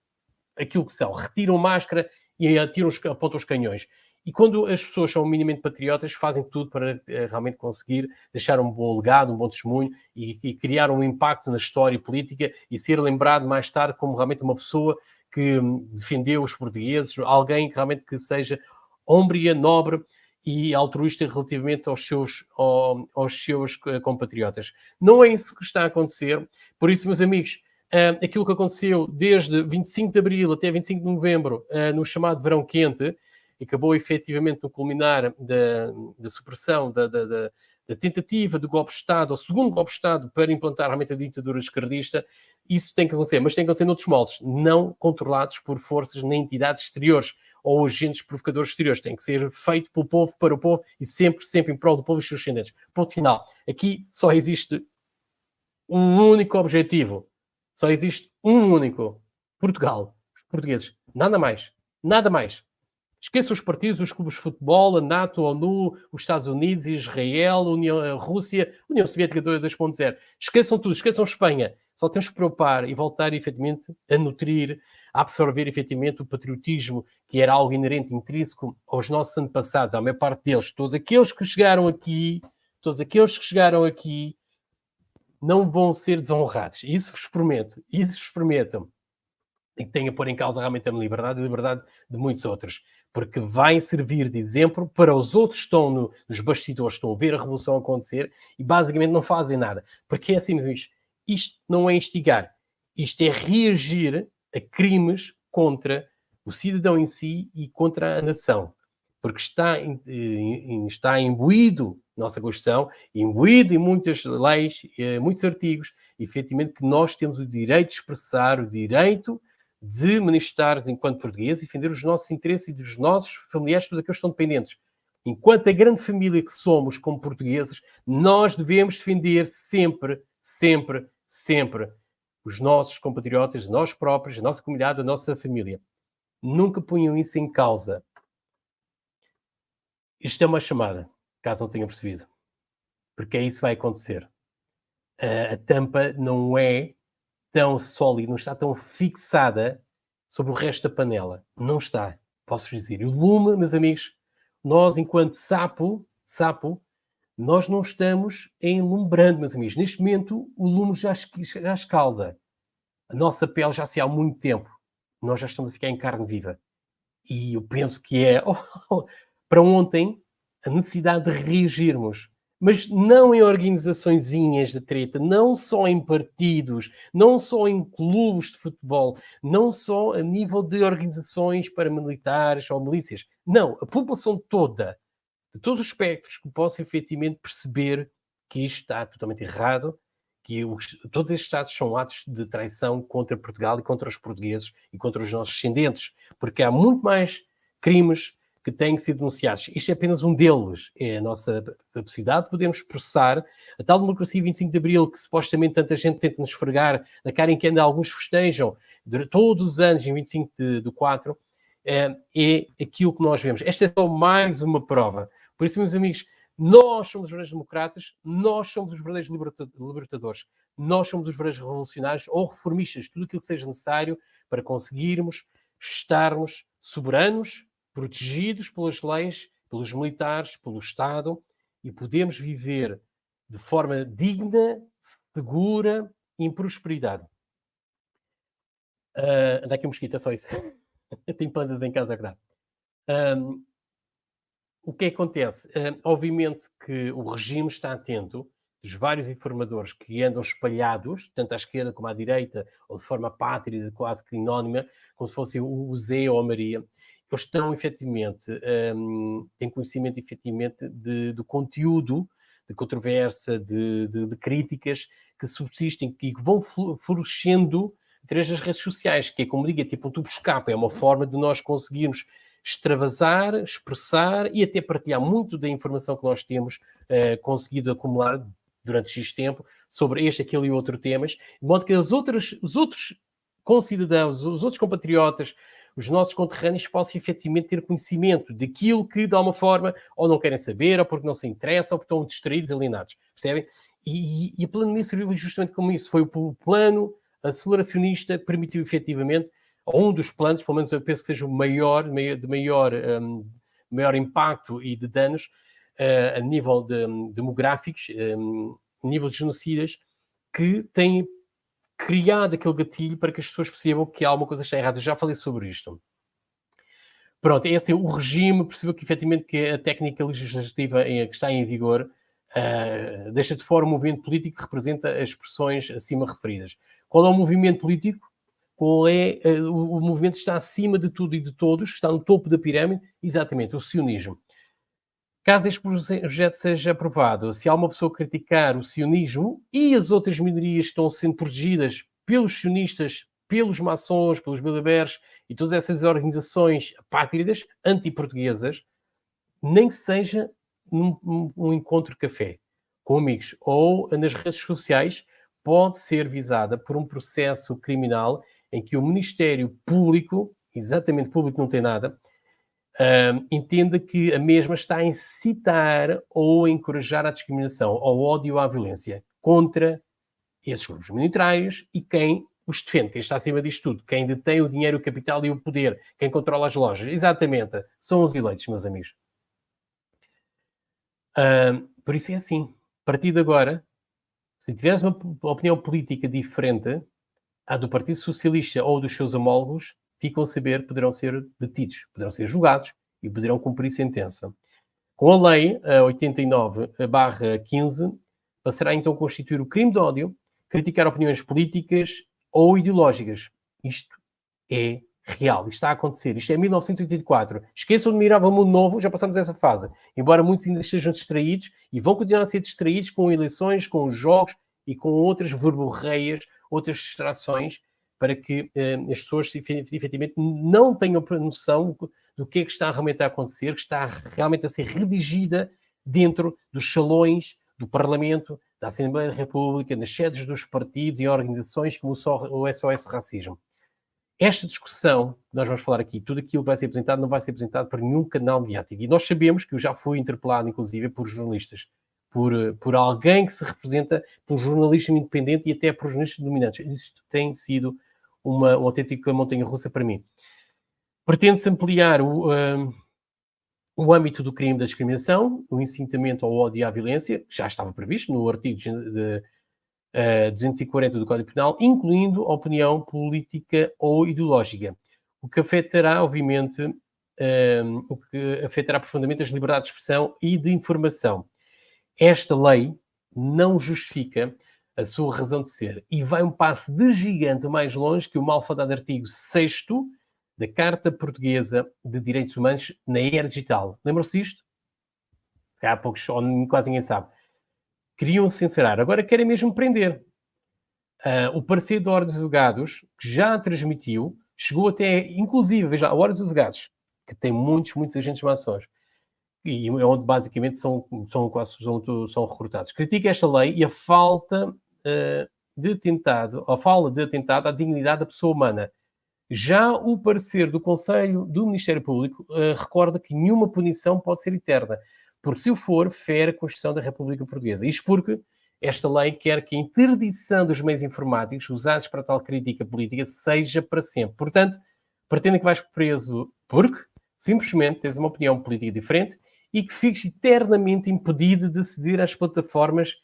aquilo que são. Retiram máscara e apontam os canhões. E quando as pessoas são minimamente patriotas, fazem tudo para realmente conseguir deixar um bom legado, um bom testemunho e criar um impacto na história política e ser lembrado mais tarde como realmente uma pessoa que defendeu os portugueses, alguém que realmente que seja hombria, nobre e altruísta relativamente aos seus compatriotas. Não é isso que está a acontecer. Por isso, meus amigos, aquilo que aconteceu desde 25 de Abril até 25 de Novembro, no chamado Verão Quente, acabou efetivamente no culminar da supressão, da tentativa do golpe de Estado, ou segundo golpe de Estado, para implantar realmente a ditadura esquerdista. Isso tem que acontecer, mas tem que acontecer noutros moldes, não controlados por forças nem entidades exteriores ou agentes provocadores exteriores. Tem que ser feito pelo povo, para o povo e sempre em prol do povo e dos seus descendentes. Ponto final. Aqui só existe um único objetivo. Só existe um único. Portugal. Os portugueses. Nada mais. Nada mais. Esqueçam os partidos, os clubes de futebol, a NATO, a ONU, os Estados Unidos, Israel, a Rússia, a União Soviética 2.0. Esqueçam tudo, esqueçam Espanha. Só temos que preocupar e voltar efetivamente a nutrir, a absorver efetivamente o patriotismo, que era algo inerente, intrínseco aos nossos antepassados, à maior parte deles. Todos aqueles que chegaram aqui não vão ser desonrados. Isso vos prometo. E que tenha a pôr em causa realmente a liberdade e a liberdade de muitos outros. Porque vai servir de exemplo para os outros que estão nos bastidores, estão a ver a revolução acontecer e basicamente não fazem nada. Porque é assim, mas isto não é instigar. Isto é reagir a crimes contra o cidadão em si e contra a nação. Porque está imbuído na nossa Constituição, imbuído em muitas leis, muitos artigos, efetivamente que nós temos o direito de expressar, o direito de manifestar enquanto portugueses e defender os nossos interesses e dos nossos familiares, todos aqueles que estão dependentes. Enquanto a grande família que somos como portugueses, nós devemos defender sempre os nossos compatriotas, nós próprios, a nossa comunidade, a nossa família. Nunca ponham isso em causa. Isto é uma chamada, caso não tenham percebido. Porque é isso que vai acontecer. A tampa não é tão sólida, não está tão fixada sobre o resto da panela. Não está, posso dizer. E o lume, meus amigos, nós, enquanto sapo, nós não estamos enlumbrando, meus amigos. Neste momento, o lume já escalda. A nossa pele já se há muito tempo. Nós já estamos a ficar em carne viva. E eu penso que é, para ontem, a necessidade de reagirmos. Mas não em organizaçõezinhas de treta, não só em partidos, não só em clubes de futebol, não só a nível de organizações paramilitares ou milícias. Não, a população toda, de todos os espectros, que possa efetivamente perceber que isto está totalmente errado, que todos estes atos são atos de traição contra Portugal e contra os portugueses e contra os nossos descendentes, porque há muito mais crimes que têm que ser denunciados. Isto é apenas um deles. É a nossa possibilidade de podermos processar a tal democracia 25 de Abril que supostamente tanta gente tenta nos esfregar na cara em que ainda alguns festejam todos os anos em 25 de 4, é aquilo que nós vemos. Esta é só mais uma prova. Por isso, meus amigos, nós somos os verdadeiros democratas, nós somos os verdadeiros libertadores, nós somos os verdadeiros revolucionários ou reformistas, tudo aquilo que seja necessário para conseguirmos estarmos soberanos, protegidos pelas leis, pelos militares, pelo Estado, e podemos viver de forma digna, segura e em prosperidade. Anda aqui um mosquito, é só isso. Eu tenho plantas em casa, é verdade. O que acontece? Obviamente que o regime está atento dos vários informadores que andam espalhados, tanto à esquerda como à direita, ou de forma pátrida, quase que anónima, como se fosse o Zé ou a Maria. Eles estão, efetivamente, têm conhecimento, efetivamente, do conteúdo de controvérsia, de críticas que subsistem e que vão florescendo através das redes sociais, que é, como digo, é tipo um tubo escape, é uma forma de nós conseguirmos extravasar, expressar e até partilhar muito da informação que nós temos conseguido acumular durante X tempo sobre este, aquele e outro temas, de modo que os outros concidadãos, os outros compatriotas, os nossos conterrâneos possam efetivamente ter conhecimento daquilo que, de alguma forma, ou não querem saber, ou porque não se interessam, ou porque estão distraídos, alienados. Percebem? E a pandemia serviu justamente como isso. Foi o plano aceleracionista que permitiu efetivamente, ou um dos planos, pelo menos eu penso que seja o maior impacto e de danos a nível demográficos, a nível de genocidas, que tem criado aquele gatilho para que as pessoas percebam que alguma coisa está errada. Eu já falei sobre isto. Pronto, é assim, o regime percebeu que efetivamente que a técnica legislativa que está em vigor deixa de fora o movimento político que representa as expressões acima referidas. Qual é o movimento político? Qual é o movimento que está acima de tudo e de todos, que está no topo da pirâmide? Exatamente, o sionismo. Caso este projeto seja aprovado, se há uma pessoa criticar o sionismo e as outras minorias que estão sendo protegidas pelos sionistas, pelos maçons, pelos bilderbergs e todas essas organizações apátridas, anti-portuguesas, nem que seja num encontro de café com amigos ou nas redes sociais, pode ser visada por um processo criminal em que o Ministério Público, exatamente público não tem nada, entenda que a mesma está a incitar ou a encorajar a discriminação, ao ódio, à violência contra esses grupos minoritários e quem os defende, quem está acima disto tudo, quem detém o dinheiro, o capital e o poder, quem controla as lojas. Exatamente, são os eleitos, meus amigos. Por isso é assim, a partir de agora, se tiveres uma opinião política diferente à do Partido Socialista ou dos seus homólogos, ficam a saber, poderão ser detidos, poderão ser julgados e poderão cumprir sentença. Com a lei 89/15, passará então a constituir o crime de ódio, criticar opiniões políticas ou ideológicas. Isto é real, isto está a acontecer. Isto é 1984. Esqueçam de mirar para o mundo novo, já passamos essa fase. Embora muitos ainda estejam distraídos e vão continuar a ser distraídos com eleições, com jogos e com outras verborreias, outras distrações, para que as pessoas efetivamente não tenham noção do que é que está realmente a acontecer, que está realmente a ser redigida dentro dos salões do Parlamento, da Assembleia da República, nas sedes dos partidos e organizações como o SOS Racismo. Esta discussão que nós vamos falar aqui, tudo aquilo que vai ser apresentado, não vai ser apresentado por nenhum canal mediático. E nós sabemos que eu já fui interpelado, inclusive, por jornalistas, por alguém que se representa por jornalismo independente e até por jornalistas dominantes. Isto tem sido uma autêntica montanha-russa para mim. Pretende-se ampliar o âmbito do crime da discriminação, o incitamento ao ódio e à violência, que já estava previsto no artigo 240 do Código Penal, incluindo a opinião política ou ideológica, o que afetará, obviamente, profundamente as liberdades de expressão e de informação. Esta lei não justifica a sua razão de ser e vai um passo de gigante mais longe que o malfadado artigo 6º da Carta Portuguesa de Direitos Humanos na era digital. Lembram-se disto? Há poucos, ou quase ninguém sabe. Queriam censurar, agora querem mesmo prender. O parecer da Ordem dos Advogados, que já transmitiu, chegou até, inclusive, veja, a Ordem dos Advogados, que tem muitos agentes maçons, e onde basicamente são recrutados. Critica esta lei e a falta de atentado à dignidade da pessoa humana. Já o parecer do Conselho do Ministério Público recorda que nenhuma punição pode ser eterna, porque se o for, fere a Constituição da República Portuguesa. Isto porque esta lei quer que a interdição dos meios informáticos usados para tal crítica política seja para sempre. Portanto, pretende que vais preso porque simplesmente tens uma opinião política diferente e que fiques eternamente impedido de aceder às plataformas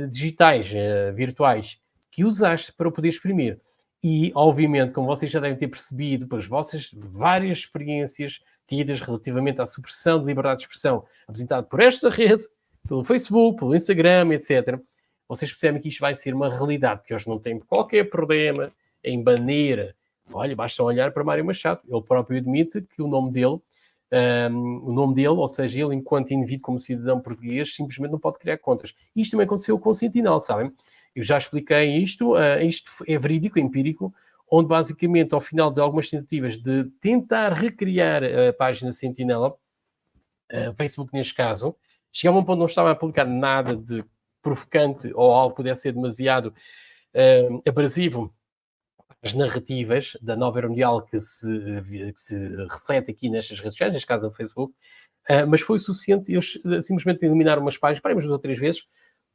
digitais, virtuais, que usaste para o poder exprimir. E, obviamente, como vocês já devem ter percebido pelas vossas várias experiências tidas relativamente à supressão de liberdade de expressão apresentada por esta rede, pelo Facebook, pelo Instagram, etc., vocês percebem que isto vai ser uma realidade, porque eles não têm qualquer problema em banir. Olha, basta olhar para Mário Machado. Ele próprio admite que o nome dele o nome dele, ou seja, ele, enquanto indivíduo, como cidadão português, simplesmente não pode criar contas. Isto também aconteceu com o Sentinel, sabem? Eu já expliquei isto, isto é verídico, é empírico, onde basicamente, ao final de algumas tentativas de tentar recriar a página Sentinela, Facebook neste caso, chegava a um ponto onde não estava a publicar nada de provocante ou algo que pudesse ser demasiado abrasivo as narrativas da nova era mundial que se reflete aqui nestas redes sociais, neste caso no Facebook, mas foi suficiente eles simplesmente eliminar umas páginas, para umas 2 ou 3 vezes,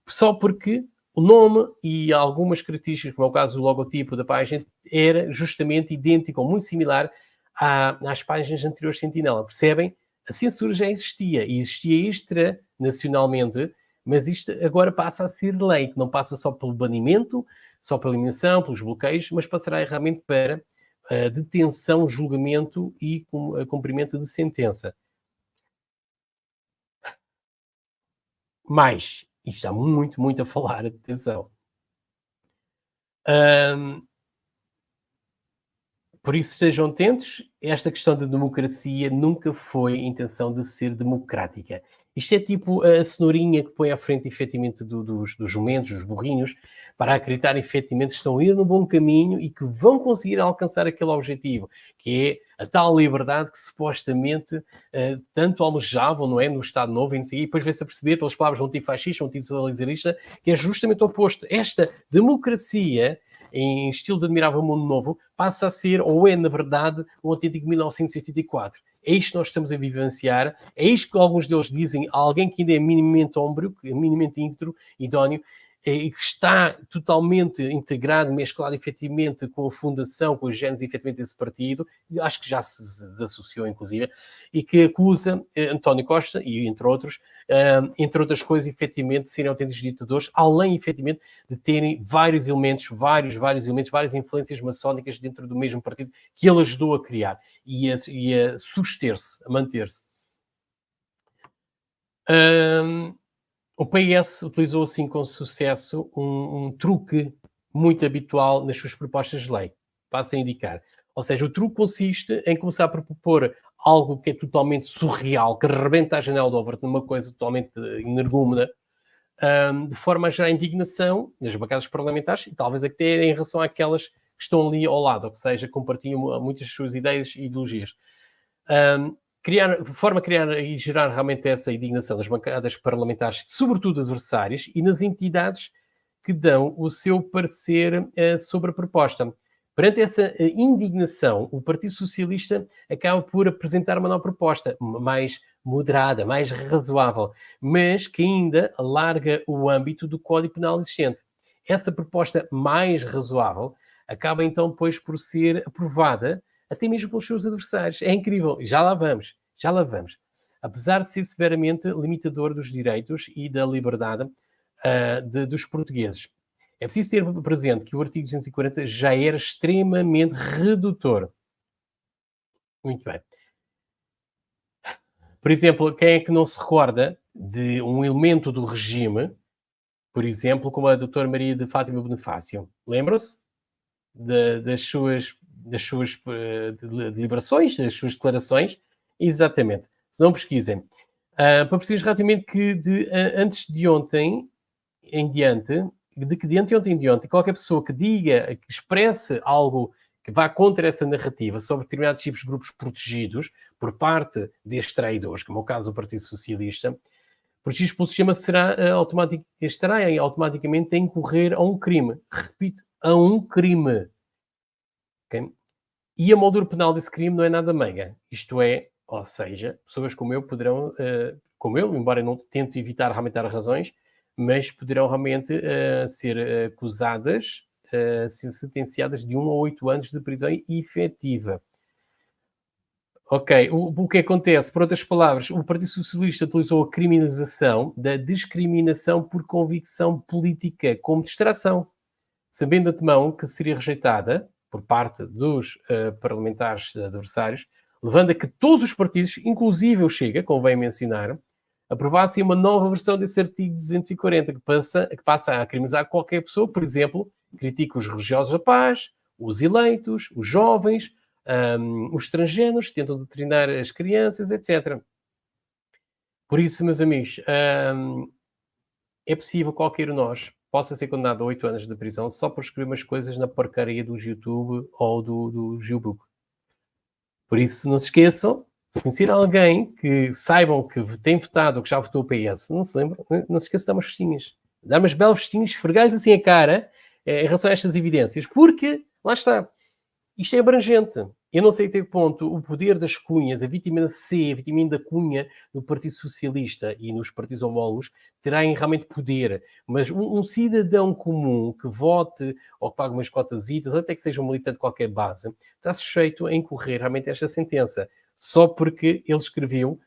só porque o nome e algumas características, como é o caso do logotipo da página, era justamente idêntico ou muito similar às páginas anteriores de Sentinela. Percebem? A censura já existia, e existia extranacionalmente, mas isto agora passa a ser lei, que não passa só pelo banimento, só pela eliminação, pelos bloqueios, mas passará realmente para detenção, julgamento e cumprimento de sentença. Mas, isto está muito, muito a falar, atenção. Por isso, estejam atentos, esta questão da democracia nunca foi a intenção de ser democrática. Isto é tipo a cenourinha que põe à frente, efetivamente, dos jumentos, dos burrinhos, para acreditar, efetivamente, que estão a ir no bom caminho e que vão conseguir alcançar aquele objetivo, que é a tal liberdade que supostamente tanto almejavam, não é, no Estado Novo, e depois vê-se a perceber, pelas palavras antifascista, antisocialista, que é justamente o oposto. Esta democracia, em estilo de Admirável Mundo Novo, passa a ser, ou é, na verdade, o autêntico 1984. É isto que nós estamos a vivenciar, é isto que alguns deles dizem a alguém que ainda é minimamente hombro, minimamente íntegro, idóneo, e que está totalmente integrado, mesclado efetivamente com a fundação, com os genes efetivamente desse partido, acho que já se desassociou inclusive, e que acusa António Costa, e entre outras coisas, efetivamente, de serem autênticos ditadores, além efetivamente de terem vários elementos, várias influências maçónicas dentro do mesmo partido que ele ajudou a criar e a suster-se, a manter-se. O PS utilizou, assim, com sucesso, um truque muito habitual nas suas propostas de lei. Passo a indicar. Ou seja, o truque consiste em começar a propor algo que é totalmente surreal, que rebenta a janela do Overton, numa coisa totalmente energúmena, de forma a gerar indignação nas bancadas parlamentares e talvez até em relação àquelas que estão ali ao lado, ou que seja, compartilham muitas das suas ideias e ideologias. De forma a criar e gerar realmente essa indignação das bancadas parlamentares, sobretudo adversários, e nas entidades que dão o seu parecer sobre a proposta. Perante essa indignação, o Partido Socialista acaba por apresentar uma nova proposta, mais moderada, mais razoável, mas que ainda alarga o âmbito do Código Penal existente. Essa proposta mais razoável acaba então depois por ser aprovada até mesmo pelos seus adversários. É incrível. Já lá vamos. Apesar de ser severamente limitador dos direitos e da liberdade dos portugueses. É preciso ter presente que o artigo 240 já era extremamente redutor. Muito bem. Por exemplo, quem é que não se recorda de um elemento do regime, por exemplo, como a doutora Maria de Fátima Bonifácio? Lembram-se das suas deliberações, das suas declarações? Exatamente. Se não, pesquisem. Para perceber rapidamente que antes de ontem em diante, qualquer pessoa que diga, que expresse algo que vá contra essa narrativa sobre determinados tipos de grupos protegidos por parte destes traidores, como é o caso do Partido Socialista, protegidos pelo sistema estará automaticamente a incorrer a um crime. Repito, a um crime. Okay? E a moldura penal desse crime não é nada meiga. Isto é, ou seja, pessoas como eu poderão, embora não tente evitar realmente dar razões, mas poderão realmente ser acusadas, ser sentenciadas de 1 a 8 anos de prisão efetiva. Ok, o que acontece? Por outras palavras, o Partido Socialista utilizou a criminalização da discriminação por convicção política como distração, sabendo de antemão que seria rejeitada por parte dos parlamentares adversários, levando a que todos os partidos, inclusive o Chega, convém mencionar, aprovassem uma nova versão desse artigo 240, que passa a criminalizar qualquer pessoa, por exemplo, que critica os religiosos da paz, os eleitos, os jovens, os transgêneros, tentam doutrinar as crianças, etc. Por isso, meus amigos, é possível qualquer um de nós possa ser condenado a 8 anos de prisão só por escrever umas coisas na porcaria do YouTube ou do Geobook. Por isso, não se esqueçam, se conhecer alguém que saibam que tem votado ou que já votou o PS, não se lembram, não se esqueçam de dar umas festinhas. Dar umas belas festinhas, esfregar-lhes assim a cara em relação a estas evidências, porque, lá está, isto é abrangente. Eu não sei até que ponto o poder das cunhas, a vitamina C, a vitamina da cunha no Partido Socialista e nos partidos homólogos terá realmente poder. Mas um cidadão comum que vote ou que pague umas cotasitas, ou até que seja um militante de qualquer base, está sujeito a incorrer realmente a esta sentença. Só porque ele escreveu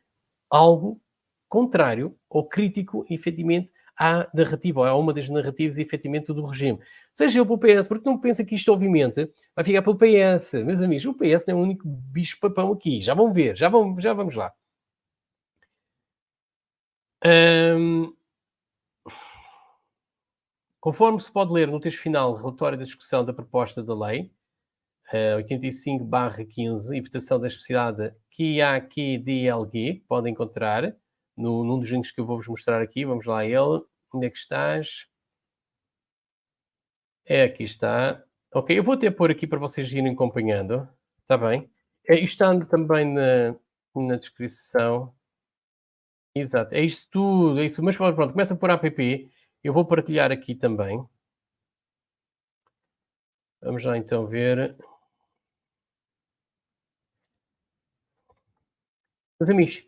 algo contrário ou crítico, efetivamente, à narrativa, ou a uma das narrativas, efetivamente, do regime. Seja ele pelo PS, porque não pensa que isto, obviamente, vai ficar pelo PS. Meus amigos, o PS não é o único bicho-papão aqui. Já vão ver, já vamos lá. Conforme se pode ler no texto final, relatório da discussão da proposta da lei, 85/15, e votação da especialidade QAQDLG, podem encontrar num dos links que eu vou-vos mostrar aqui. Vamos lá a ele. Onde é que estás? Aqui está. Ok, eu vou até pôr aqui para vocês irem acompanhando. Está bem? Isto está também na descrição. Exato, é isto tudo, é isso. Mas pronto, começa por app. Eu vou partilhar aqui também. Vamos lá então ver. Meus amigos,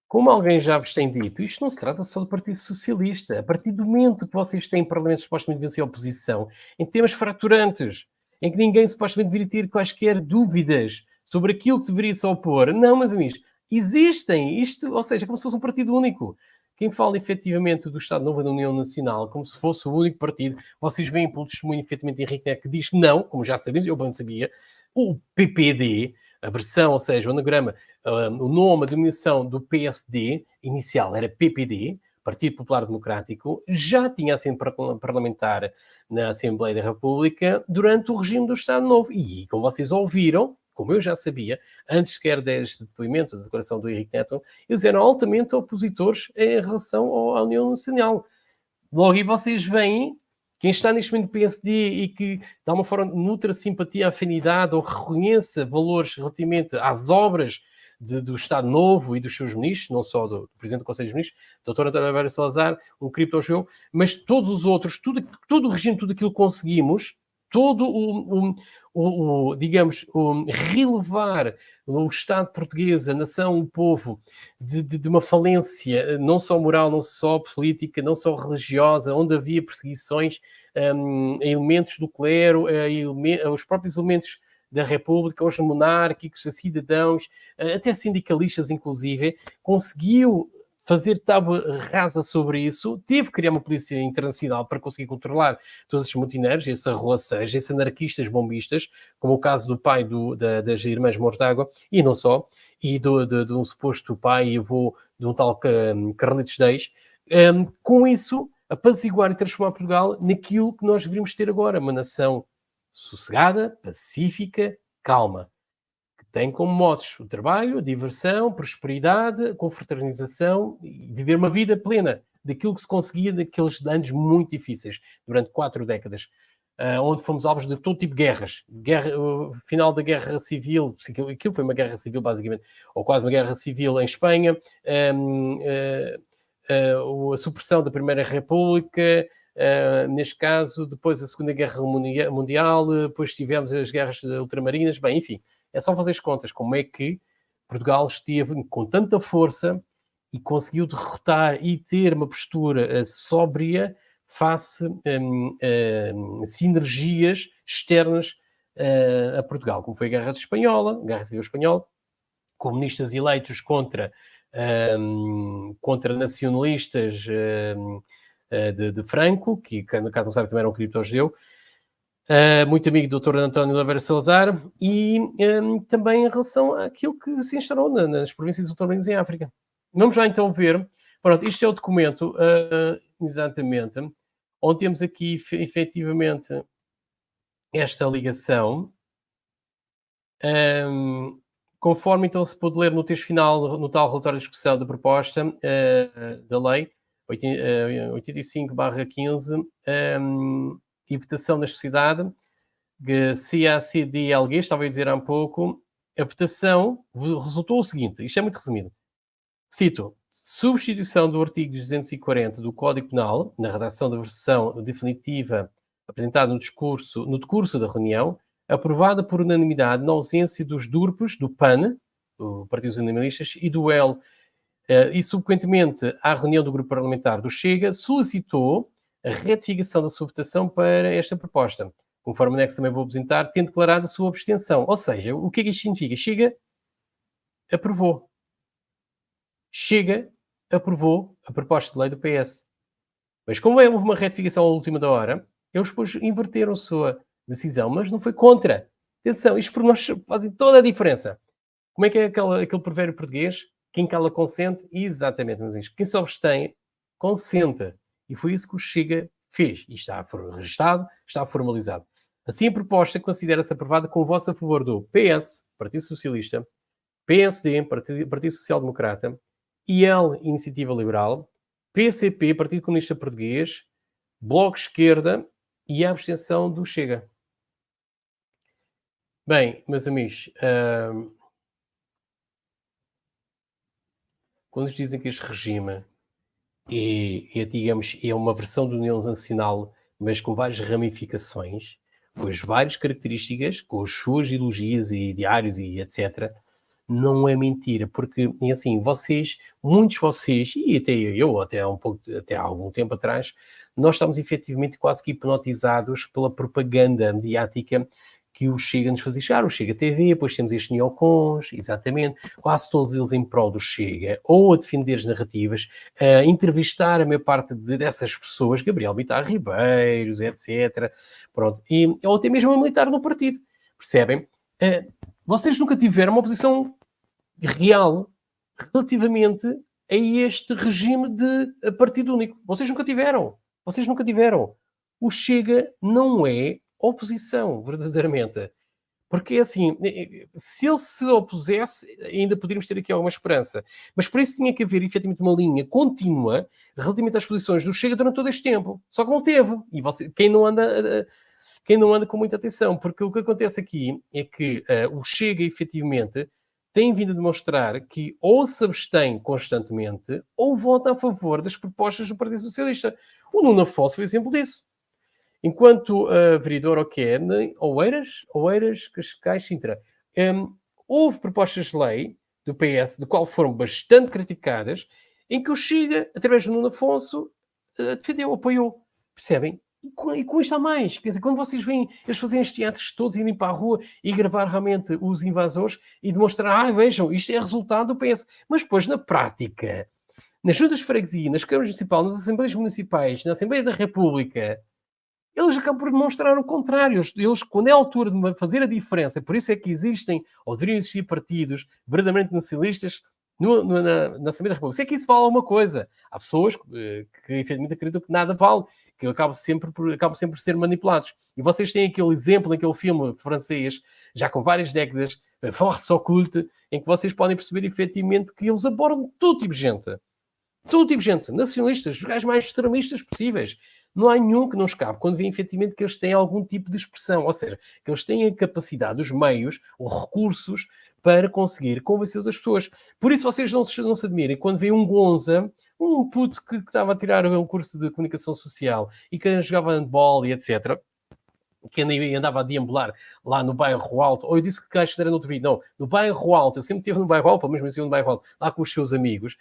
como alguém já vos tem dito, isto não se trata só do Partido Socialista. A partir do momento que vocês têm parlamentos supostamente de vencer a oposição, em temas fraturantes, em que ninguém supostamente deveria ter quaisquer dúvidas sobre aquilo que deveria se opor. Não, meus amigos, existem. Isto, ou seja, como se fosse um partido único. Quem fala efetivamente do Estado Novo da União Nacional, como se fosse o único partido, vocês veem pelo testemunho efetivamente de Henrique Neto, que diz que não, como já sabemos, eu bem sabia, o PPD, a versão, ou seja, o anagrama, o nome, a denominação do PSD, inicial era PPD, Partido Popular Democrático, já tinha assento parlamentar na Assembleia da República durante o regime do Estado Novo. E, como vocês ouviram, como eu já sabia, antes sequer deste depoimento, da declaração do Henrique Neto, eles eram altamente opositores em relação à União Nacional. Logo aí vocês veem quem está neste momento no PSD e que, de alguma forma, nutra simpatia, afinidade ou reconheça valores relativamente às obras do Estado Novo e dos seus ministros, não só do Presidente do Conselho dos Ministros, Dr. António Oliveira Salazar, um criptojogo, mas todos os outros, todo o regime, tudo aquilo que conseguimos, todo digamos, relevar o Estado português, a nação, o povo, de uma falência, não só moral, não só política, não só religiosa, onde havia perseguições a elementos do clero, aos próprios elementos da República, aos monárquicos, a cidadãos, até sindicalistas, inclusive, conseguiu fazer tábua rasa sobre isso, teve que criar uma polícia internacional para conseguir controlar todos esses motineiros, esses arruaceiros, esses anarquistas bombistas, como o caso do pai das irmãs Mortágua, e não só, e de um suposto pai e avô de um tal Carlitos Deis, com isso apaziguar e transformar Portugal naquilo que nós deveríamos ter agora, uma nação sossegada, pacífica, calma, que tem como modos o trabalho, a diversão, a prosperidade, a confraternização e viver uma vida plena daquilo que se conseguia naqueles anos muito difíceis, durante 4 décadas, onde fomos alvos de todo tipo de guerras. O final da Guerra Civil, aquilo foi uma guerra civil basicamente, ou quase uma guerra civil em Espanha, a supressão da Primeira República, neste caso, depois a Segunda Guerra Mundial, depois tivemos as guerras ultramarinas, bem, enfim, é só fazer as contas, como é que Portugal esteve com tanta força e conseguiu derrotar e ter uma postura sóbria face a sinergias externas a Portugal, como foi a Guerra Espanhola, a Guerra Civil Espanhola, comunistas eleitos contra nacionalistas de Franco, que no caso não sabe também era um criptojudeu, muito amigo do Dr. António Oliveira Salazar, e também em relação àquilo que se instaurou nas províncias ultramarinas em África. Vamos lá então ver. Pronto, isto é o documento, exatamente, onde temos aqui efetivamente esta ligação. Conforme então se pôde ler no texto final, no tal relatório de discussão da proposta da lei 85/15 e votação da especificidade, que CACDLG, estava a dizer há um pouco, a votação resultou o seguinte, isto é muito resumido. Cito, substituição do artigo 240 do Código Penal, na redação da versão definitiva apresentada no decurso da reunião, aprovada por unanimidade na ausência dos DURPs, do PAN, do Partido dos Animalistas, e do EL, e subsequentemente à reunião do grupo parlamentar do Chega, solicitou a retificação da sua votação para esta proposta. Conforme o anexo também vou apresentar, tendo declarado a sua abstenção. Ou seja, o que é que isto significa? Chega aprovou. Chega aprovou a proposta de lei do PS. Mas como houve uma retificação à última da hora, eles depois inverteram a sua decisão, mas não foi contra. Atenção, isto por nós faz toda a diferença. Como é que é aquele provérbio português? Quem cala consente? Exatamente, meus amigos. Quem se abstém, consente. E foi isso que o Chega fez. E está registado, está formalizado. Assim, a proposta considera-se aprovada com o voto a favor do PS, Partido Socialista, PSD, Partido Social Democrata, IL, Iniciativa Liberal, PCP, Partido Comunista Português, Bloco Esquerda e a abstenção do Chega. Bem, meus amigos, quando dizem que este regime digamos, é uma versão da União Nacional, mas com várias ramificações, com as várias características, com as suas ideologias e ideários e etc., não é mentira, porque, assim, muitos de vocês, e até eu, até há algum tempo atrás, nós estamos efetivamente quase que hipnotizados pela propaganda mediática que o Chega nos fazia chegar, o Chega TV, depois temos estes neocons, exatamente, quase todos eles em prol do Chega, ou a defender as narrativas, a entrevistar a maior parte dessas pessoas, Gabriel Bittar Ribeiros, etc., pronto, ou até mesmo a militar no partido, percebem? Vocês nunca tiveram uma posição real relativamente a este regime de partido único. Vocês nunca tiveram. O Chega não é oposição, verdadeiramente. Porque, assim, se ele se opusesse, ainda poderíamos ter aqui alguma esperança. Mas por isso tinha que haver, efetivamente, uma linha contínua relativamente às posições do Chega durante todo este tempo. Só que não teve. E quem não anda com muita atenção, porque o que acontece aqui é que o Chega, efetivamente, tem vindo a demonstrar que ou se abstém constantemente ou vota a favor das propostas do Partido Socialista. O Nuno Afonso foi exemplo disso. Enquanto vereador Oeiras, Cascais, Sintra, houve propostas de lei do PS, de qual foram bastante criticadas, em que o Chega, através do Nuno Afonso, defendeu, apoiou. Percebem? E com isto há mais. Quer dizer, quando vocês veem eles fazerem estes teatros todos, irem para a rua e gravar realmente os invasores e demonstrar, vejam, isto é resultado do PS. Mas depois, na prática, nas juntas de freguesia, nas câmaras municipais, nas assembleias municipais, na Assembleia da República, eles acabam por demonstrar o contrário. Eles, quando é a altura de fazer a diferença, por isso é que existem, ou deveriam existir partidos verdadeiramente nacionalistas na Assembleia da República. Se é que isso vale alguma coisa. Há pessoas que efetivamente acreditam que nada vale, que acabam sempre por ser manipulados. E vocês têm aquele exemplo naquele filme francês, já com várias décadas, Force Occulte, em que vocês podem perceber efetivamente que eles abordam todo tipo de gente. Todo tipo de gente. Nacionalistas, os gajos mais extremistas possíveis. Não há nenhum que não escape quando vê efetivamente que eles têm algum tipo de expressão. Ou seja, que eles têm a capacidade, os meios, os recursos para conseguir convencer as pessoas. Por isso vocês não se admirem quando vê um Gonza, um puto que estava a tirar um curso de comunicação social e que jogava handball e etc., que andava a deambular lá no bairro Alto, ou eu disse que acho que era no outro vídeo, não, no bairro Alto, eu sempre estive no bairro Alto, pelo menos no bairro Alto, lá com os seus amigos,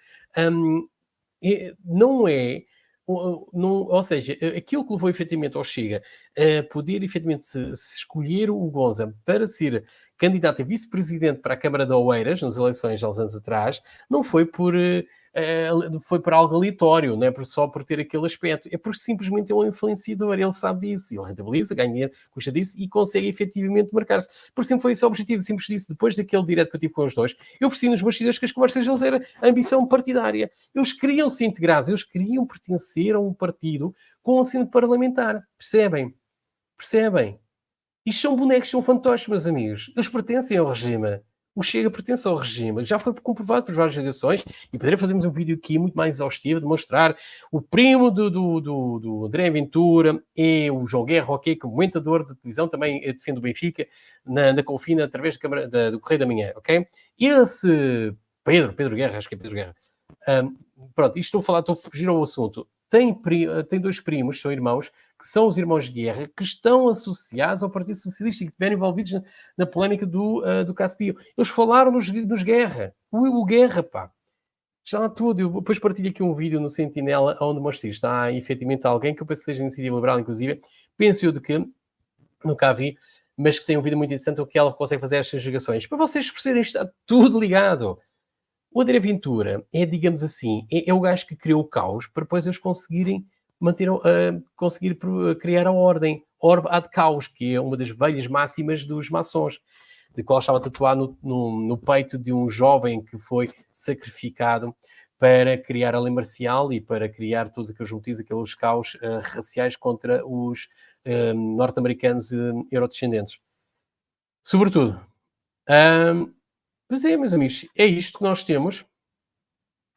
ou seja, aquilo que levou efetivamente ao Chega a poder efetivamente se escolher o Gonza para ser candidato a vice-presidente para a Câmara de Oeiras, nas eleições há uns anos atrás, não foi por algo aleatório, não é só por ter aquele aspecto, é porque simplesmente é um influenciador, ele sabe disso, ele rentabiliza, ganha dinheiro, custa disso e consegue efetivamente marcar-se. Porque sempre foi esse o objetivo, sempre disse, depois daquele direto que eu tive com os dois, eu percebi nos bastidores que as conversas deles era a ambição partidária. Eles queriam se integrar, eles queriam pertencer a um partido com um assento parlamentar. Percebem? Isto são bonecos, são fantoches, meus amigos. Eles pertencem ao regime. O Chega pertence ao regime. Já foi comprovado por várias gerações e poderia fazermos um vídeo aqui muito mais exaustivo, demonstrar o primo do André Ventura e o João Guerra, ok, que comentador de televisão, também defende o Benfica na Confina através do Correio da Manhã, ok? Esse Pedro Guerra, acho que é Pedro Guerra. Pronto, isto estou a fugir ao assunto. Tem dois primos, são irmãos, que são os irmãos de Guerra, que estão associados ao Partido Socialista e que estiveram envolvidos na polémica do caso Pio. Eles falaram nos Guerra. O Guerra, pá. Já lá tudo. Eu depois partilho aqui um vídeo no Sentinela onde mostro isto. Há efetivamente alguém que eu penso que seja iniciativa liberal, inclusive. Penso eu de que, nunca a vi, mas que tem um vídeo muito interessante o que ela consegue fazer estas ligações. Para vocês perceberem, está tudo ligado. O André Ventura é, digamos assim, é o gajo que criou o caos para depois eles conseguirem conseguir criar a ordem. Orb ad caos, que é uma das velhas máximas dos maçons, de qual estava tatuado no peito de um jovem que foi sacrificado para criar a lei marcial e para criar todos aqueles motivos, aqueles caos raciais contra os norte-americanos eurodescendentes. Sobretudo. Pois é, meus amigos, é isto que nós temos.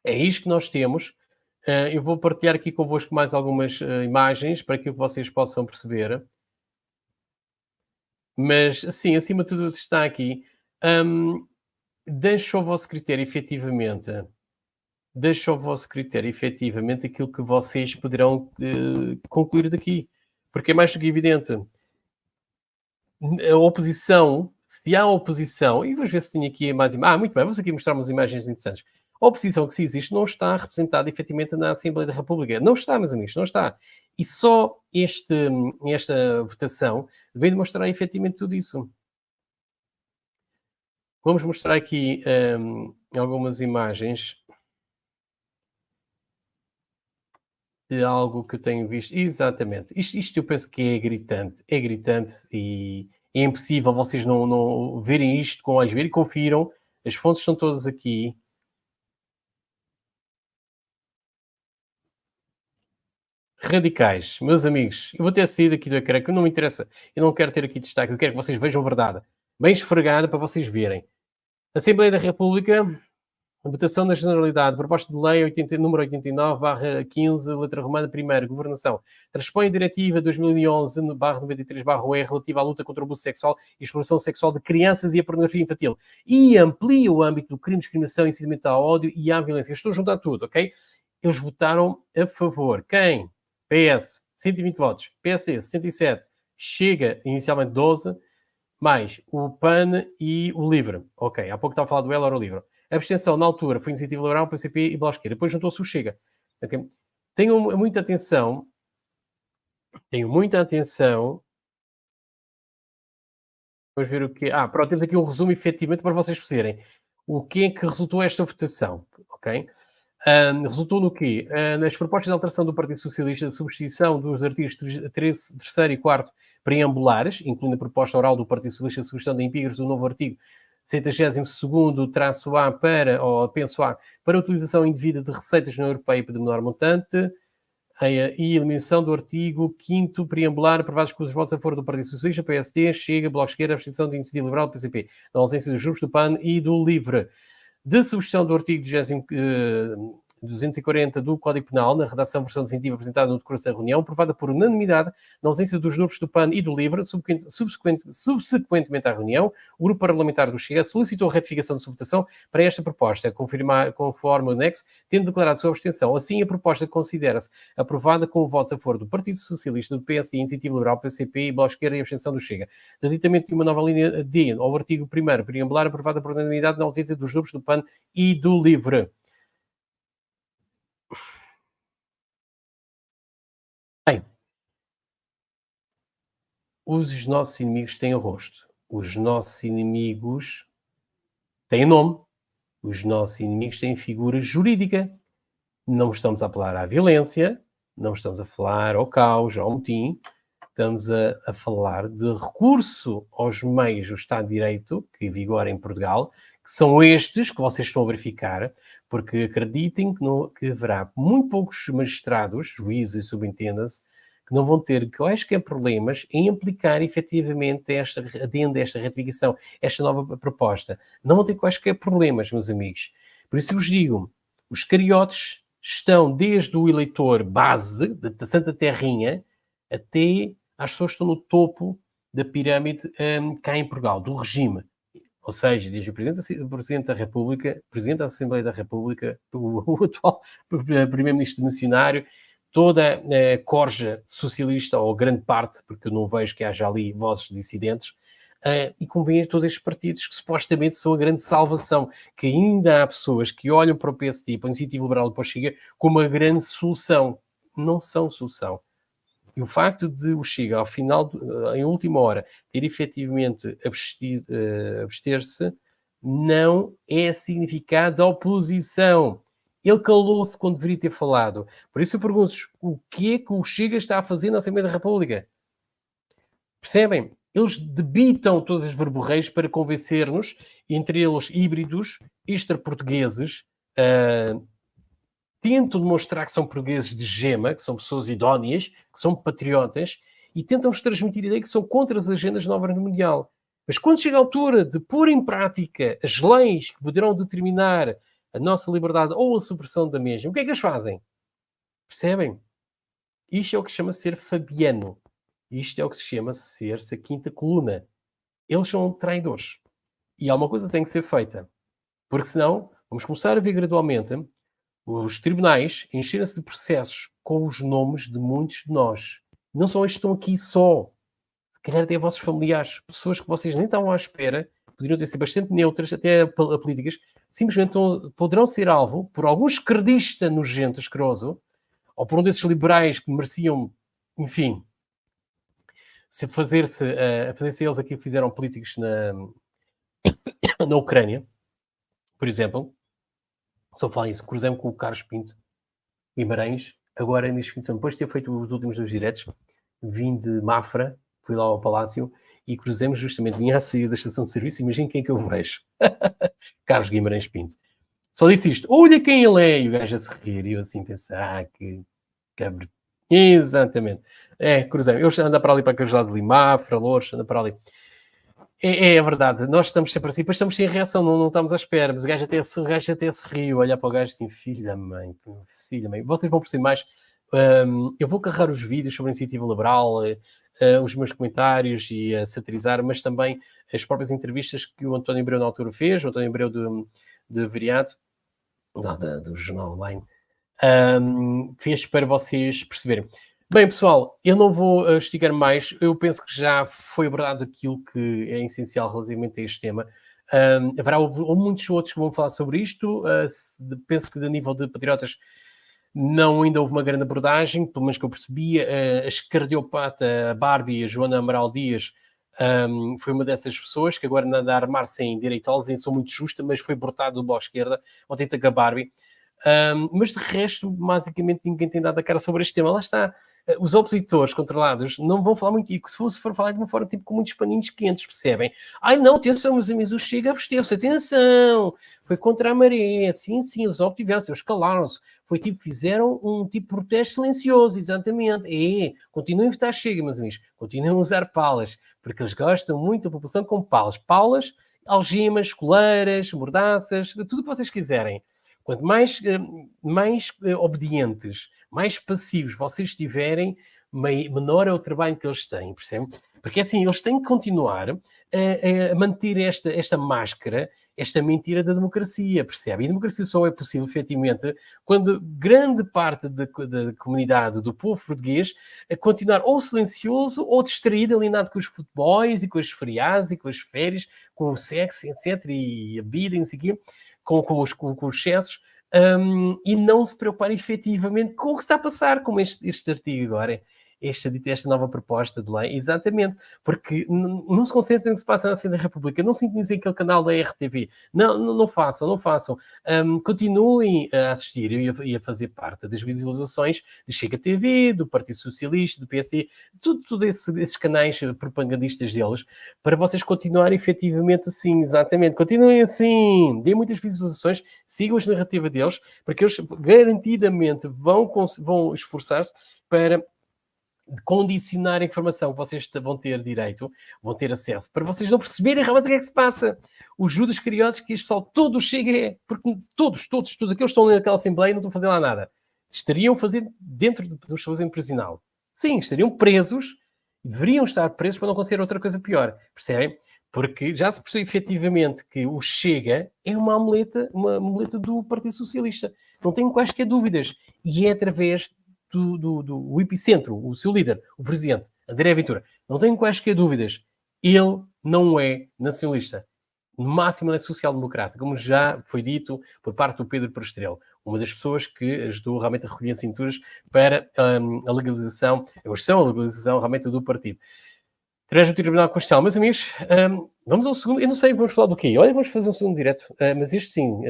É isto que nós temos. Eu vou partilhar aqui convosco mais algumas imagens para que vocês possam perceber. Mas, assim, acima de tudo está aqui. Deixo ao vosso critério, efetivamente. Deixo ao vosso critério, efetivamente, aquilo que vocês poderão concluir daqui. Porque é mais do que evidente. A oposição, se há oposição, e vamos ver se tenho aqui mais imagens. Muito bem, vamos aqui mostrar umas imagens interessantes. A oposição que se existe não está representada efetivamente na Assembleia da República. Não está, meus amigos, não está. E só esta votação vem demonstrar efetivamente tudo isso. Vamos mostrar aqui algumas imagens de algo que eu tenho visto. Exatamente. Isto eu penso que é gritante e é impossível vocês não verem isto com olhos, verem e confiram. As fontes estão todas aqui. Radicais, meus amigos, eu vou ter saído aqui do ecrã, que não me interessa, eu não quero ter aqui destaque, eu quero que vocês vejam a verdade, bem esfregada para vocês verem. Assembleia da República, votação da Generalidade, proposta de lei número 89/15, letra romana, primeiro, governação, transpõe a diretiva 2011/93/UE relativa à luta contra o abuso sexual e exploração sexual de crianças e a pornografia infantil e amplia o âmbito do crime de discriminação, incitamento ao ódio e à violência. Estou a juntar tudo, ok? Eles votaram a favor. Quem? PS, 120 votos. PSD, 77. Chega, inicialmente 12. Mais o PAN e o LIVRE. Ok, há pouco estava a falar do ELA ou o LIVRE. A abstenção, na altura, foi Iniciativa Liberal, PCP e Bloco de Esquerda. Depois juntou-se o Chega. Okay. Tenham muita atenção. Vamos ver o que... pronto, temos aqui um resumo, efetivamente, para vocês perceberem. O que é que resultou esta votação? Ok? Resultou no quê? Nas propostas de alteração do Partido Socialista de substituição dos artigos 3º e 4º preambulares, incluindo a proposta oral do Partido Socialista de substituição de íntegros do novo artigo 182º-A para a utilização indevida de receitas na União Europeia para de menor montante, e eliminação do artigo 5º preambular, aprovados com os votos a favor do Partido Socialista, PSD, Chega, Bloco de Esquerda, abstenção de Iniciativa Liberal do PCP, na ausência dos grupos do PAN e do LIVRE. De substituição do artigo 240 do Código Penal, na redação versão definitiva apresentada no decurso da reunião, aprovada por unanimidade, na ausência dos grupos do PAN e do LIVRE, subsequentemente à reunião, o grupo parlamentar do Chega solicitou a ratificação de sua votação para esta proposta, conforme o anexo, tendo declarado sua abstenção. Assim, a proposta considera-se aprovada com votos a favor do Partido Socialista, do PSD, Iniciativa Liberal, PCP e Bloco de Esquerda e abstenção do Chega. De aditamento de uma nova linha D ao artigo 1º preambular, aprovada por unanimidade na ausência dos grupos do PAN e do LIVRE. Bem, os nossos inimigos têm rosto. Os nossos inimigos têm nome. Os nossos inimigos têm figura jurídica. Não estamos a apelar à violência, não estamos a falar ao caos, ao motim. Estamos a falar de recurso aos meios do Estado de Direito que vigora em Portugal, que são estes que vocês estão a verificar, porque acreditem que haverá muito poucos magistrados, juízes, subentenda-se, que não vão ter quaisquer problemas em aplicar efetivamente esta adenda, esta ratificação, esta nova proposta. Não vão ter quaisquer problemas, meus amigos. Por isso eu vos digo, os cariotes estão desde o eleitor base, da Santa Terrinha, até às pessoas que estão no topo da pirâmide cá em Portugal, do regime. Ou seja, desde o Presidente da República, Presidente da Assembleia da República, o atual Primeiro-Ministro missionário, toda a corja socialista, ou grande parte, porque eu não vejo que haja ali vozes dissidentes, e convém a todos estes partidos que supostamente são a grande salvação, que ainda há pessoas que olham para o PSD, para a Iniciativa Liberal e para o Chega, como a grande solução. Não são solução. E o facto de o Chega, ao final, em última hora, ter efetivamente abster-se, não é significado de oposição. Ele calou-se quando deveria ter falado. Por isso eu pergunto-vos, o que é que o Chega está a fazer na Assembleia da República? Percebem? Eles debitam todas as verborreias para convencer-nos, entre eles híbridos, extra-portugueses, tentam demonstrar que são portugueses de gema, que são pessoas idóneas, que são patriotas, e tentam-nos transmitir a ideia que são contra as agendas da nova ordem mundial. Mas quando chega a altura de pôr em prática as leis que poderão determinar a nossa liberdade ou a supressão da mesma, o que é que eles fazem? Percebem? Isto é o que se chama ser fabiano. Isto é o que se chama ser-se a quinta coluna. Eles são traidores. E há uma coisa que tem que ser feita. Porque senão, vamos começar a ver gradualmente os tribunais encherem-se de processos com os nomes de muitos de nós. Não só estes estão aqui só. Se calhar até vossos familiares. Pessoas que vocês nem estavam à espera, poderiam ser bastante neutras, até políticas, simplesmente poderão ser alvo por algum esquerdista nojento, asqueroso, ou por um desses liberais que mereciam, enfim, a fazer-se eles aquilo que fizeram políticos na Ucrânia, por exemplo. Só falar isso, cruzei-me com o Carlos Pinto Guimarães, agora neste fim de semana, depois de ter feito os últimos 2 diretos, vim de Mafra, fui lá ao Palácio e cruzei-me justamente, vinha a sair da estação de serviço, imagina quem é que eu vejo. Carlos Guimarães Pinto. Só disse isto, olha quem ele é, e o gajo a se rir, e eu assim pensar, que cabrão. Exatamente. Cruzei-me. Eu ando para ali para aqueles lados ali, Mafra, Louros, ando para ali. É verdade, nós estamos sempre assim, depois estamos sem reação, não estamos à espera, mas o gajo até se riu, olhar para o gajo assim, filho da mãe, vocês vão perceber mais. Eu vou carregar os vídeos sobre a Iniciativa Liberal, os meus comentários e a satirizar, mas também as próprias entrevistas que o António Abreu na altura fez, o António Abreu de Viriato, do Jornal Online, fez para vocês perceberem. Bem, pessoal, eu não vou esticar mais. Eu penso que já foi abordado aquilo que é essencial relativamente a este tema. Haverá muitos outros que vão falar sobre isto. Penso que, a nível de patriotas, ainda houve uma grande abordagem, pelo menos que eu percebi. A esquerdiopata Barbie, a Joana Amaral Dias, foi uma dessas pessoas que agora anda a armar-se em direitolas, e sou muito justa, mas foi abortado do Bloco Esquerda, ontem com a Barbie. Mas de resto, basicamente, ninguém tem dado a cara sobre este tema. Lá está. Os opositores controlados não vão falar muito, e se for falar de uma forma tipo com muitos paninhos quentes, percebem? Ai não, atenção, meus amigos, o Chega absteve-se, atenção, foi contra a maré, sim, eles obtiveram-se, eles calaram-se, fizeram um tipo de protesto silencioso, exatamente, continuem a votar Chega, meus amigos, continuem a usar palas, porque eles gostam muito da população com palas, algemas, coleiras, mordaças, tudo o que vocês quiserem. Quanto mais obedientes, mais passivos vocês estiverem, menor é o trabalho que eles têm, percebem? Porque assim, eles têm que continuar a manter esta máscara, esta mentira da democracia, percebe? E a democracia só é possível, efetivamente, quando grande parte da comunidade, do povo português, continuar ou silencioso ou distraído, alinhado com os futebols e com os feriados e com as férias, com o sexo, etc. E a vida, e não sei o quê. Com os excessos, e não se preocupar efetivamente com o que está a passar, como este artigo agora, esta nova proposta de lei, exatamente, porque não se concentrem no que se passa na Assembleia da República, não sintonizem aquele canal da RTV, não façam, continuem a assistir e a fazer parte das visualizações de Chega TV, do Partido Socialista, do PSD, tudo esses canais propagandistas deles, para vocês continuarem efetivamente assim, exatamente, continuem assim, deem muitas visualizações, sigam a narrativa deles, porque eles garantidamente vão esforçar-se para de condicionar a informação que vocês vão ter direito, vão ter acesso, para vocês não perceberem realmente o que é que se passa. Os Judas Cariotes, que este pessoal todo chega, porque todos aqueles que estão naquela Assembleia não estão a fazer lá nada. Estariam a fazer dentro do estabelecimento prisional. Sim, estariam presos, deveriam estar presos para não acontecer outra coisa pior. Percebem? Porque já se percebe efetivamente que o Chega é uma muleta do Partido Socialista. Não tenho quaisquer dúvidas. E é através do epicentro, o seu líder, o presidente, André Ventura. Não tenho quaisquer dúvidas. Ele não é nacionalista. No máximo é social-democrata, como já foi dito por parte do Pedro Prestrelo, uma das pessoas que ajudou realmente a recolher assinaturas para a legalização, a legalização realmente do partido. Através do Tribunal Constitucional. Meus amigos, vamos ao segundo. Eu não sei, vamos falar do quê? Olha, vamos fazer um segundo direto, mas isto sim,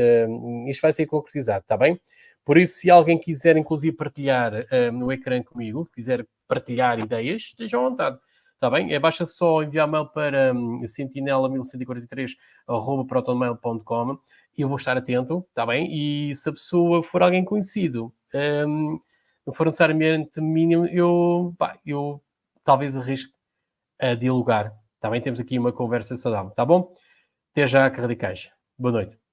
isto vai ser concretizado, está bem? Por isso, se alguém quiser, inclusive, partilhar no ecrã comigo, quiser partilhar ideias, estejam à vontade. Está bem? Basta só enviar mail para sentinela1143@protonmail.com e eu vou estar atento, está bem? E se a pessoa for alguém conhecido, não for necessariamente mínimo, eu talvez arrisque a dialogar. Está bem? Temos aqui uma conversa saudável. Está bom? Até já, que radicais. Boa noite.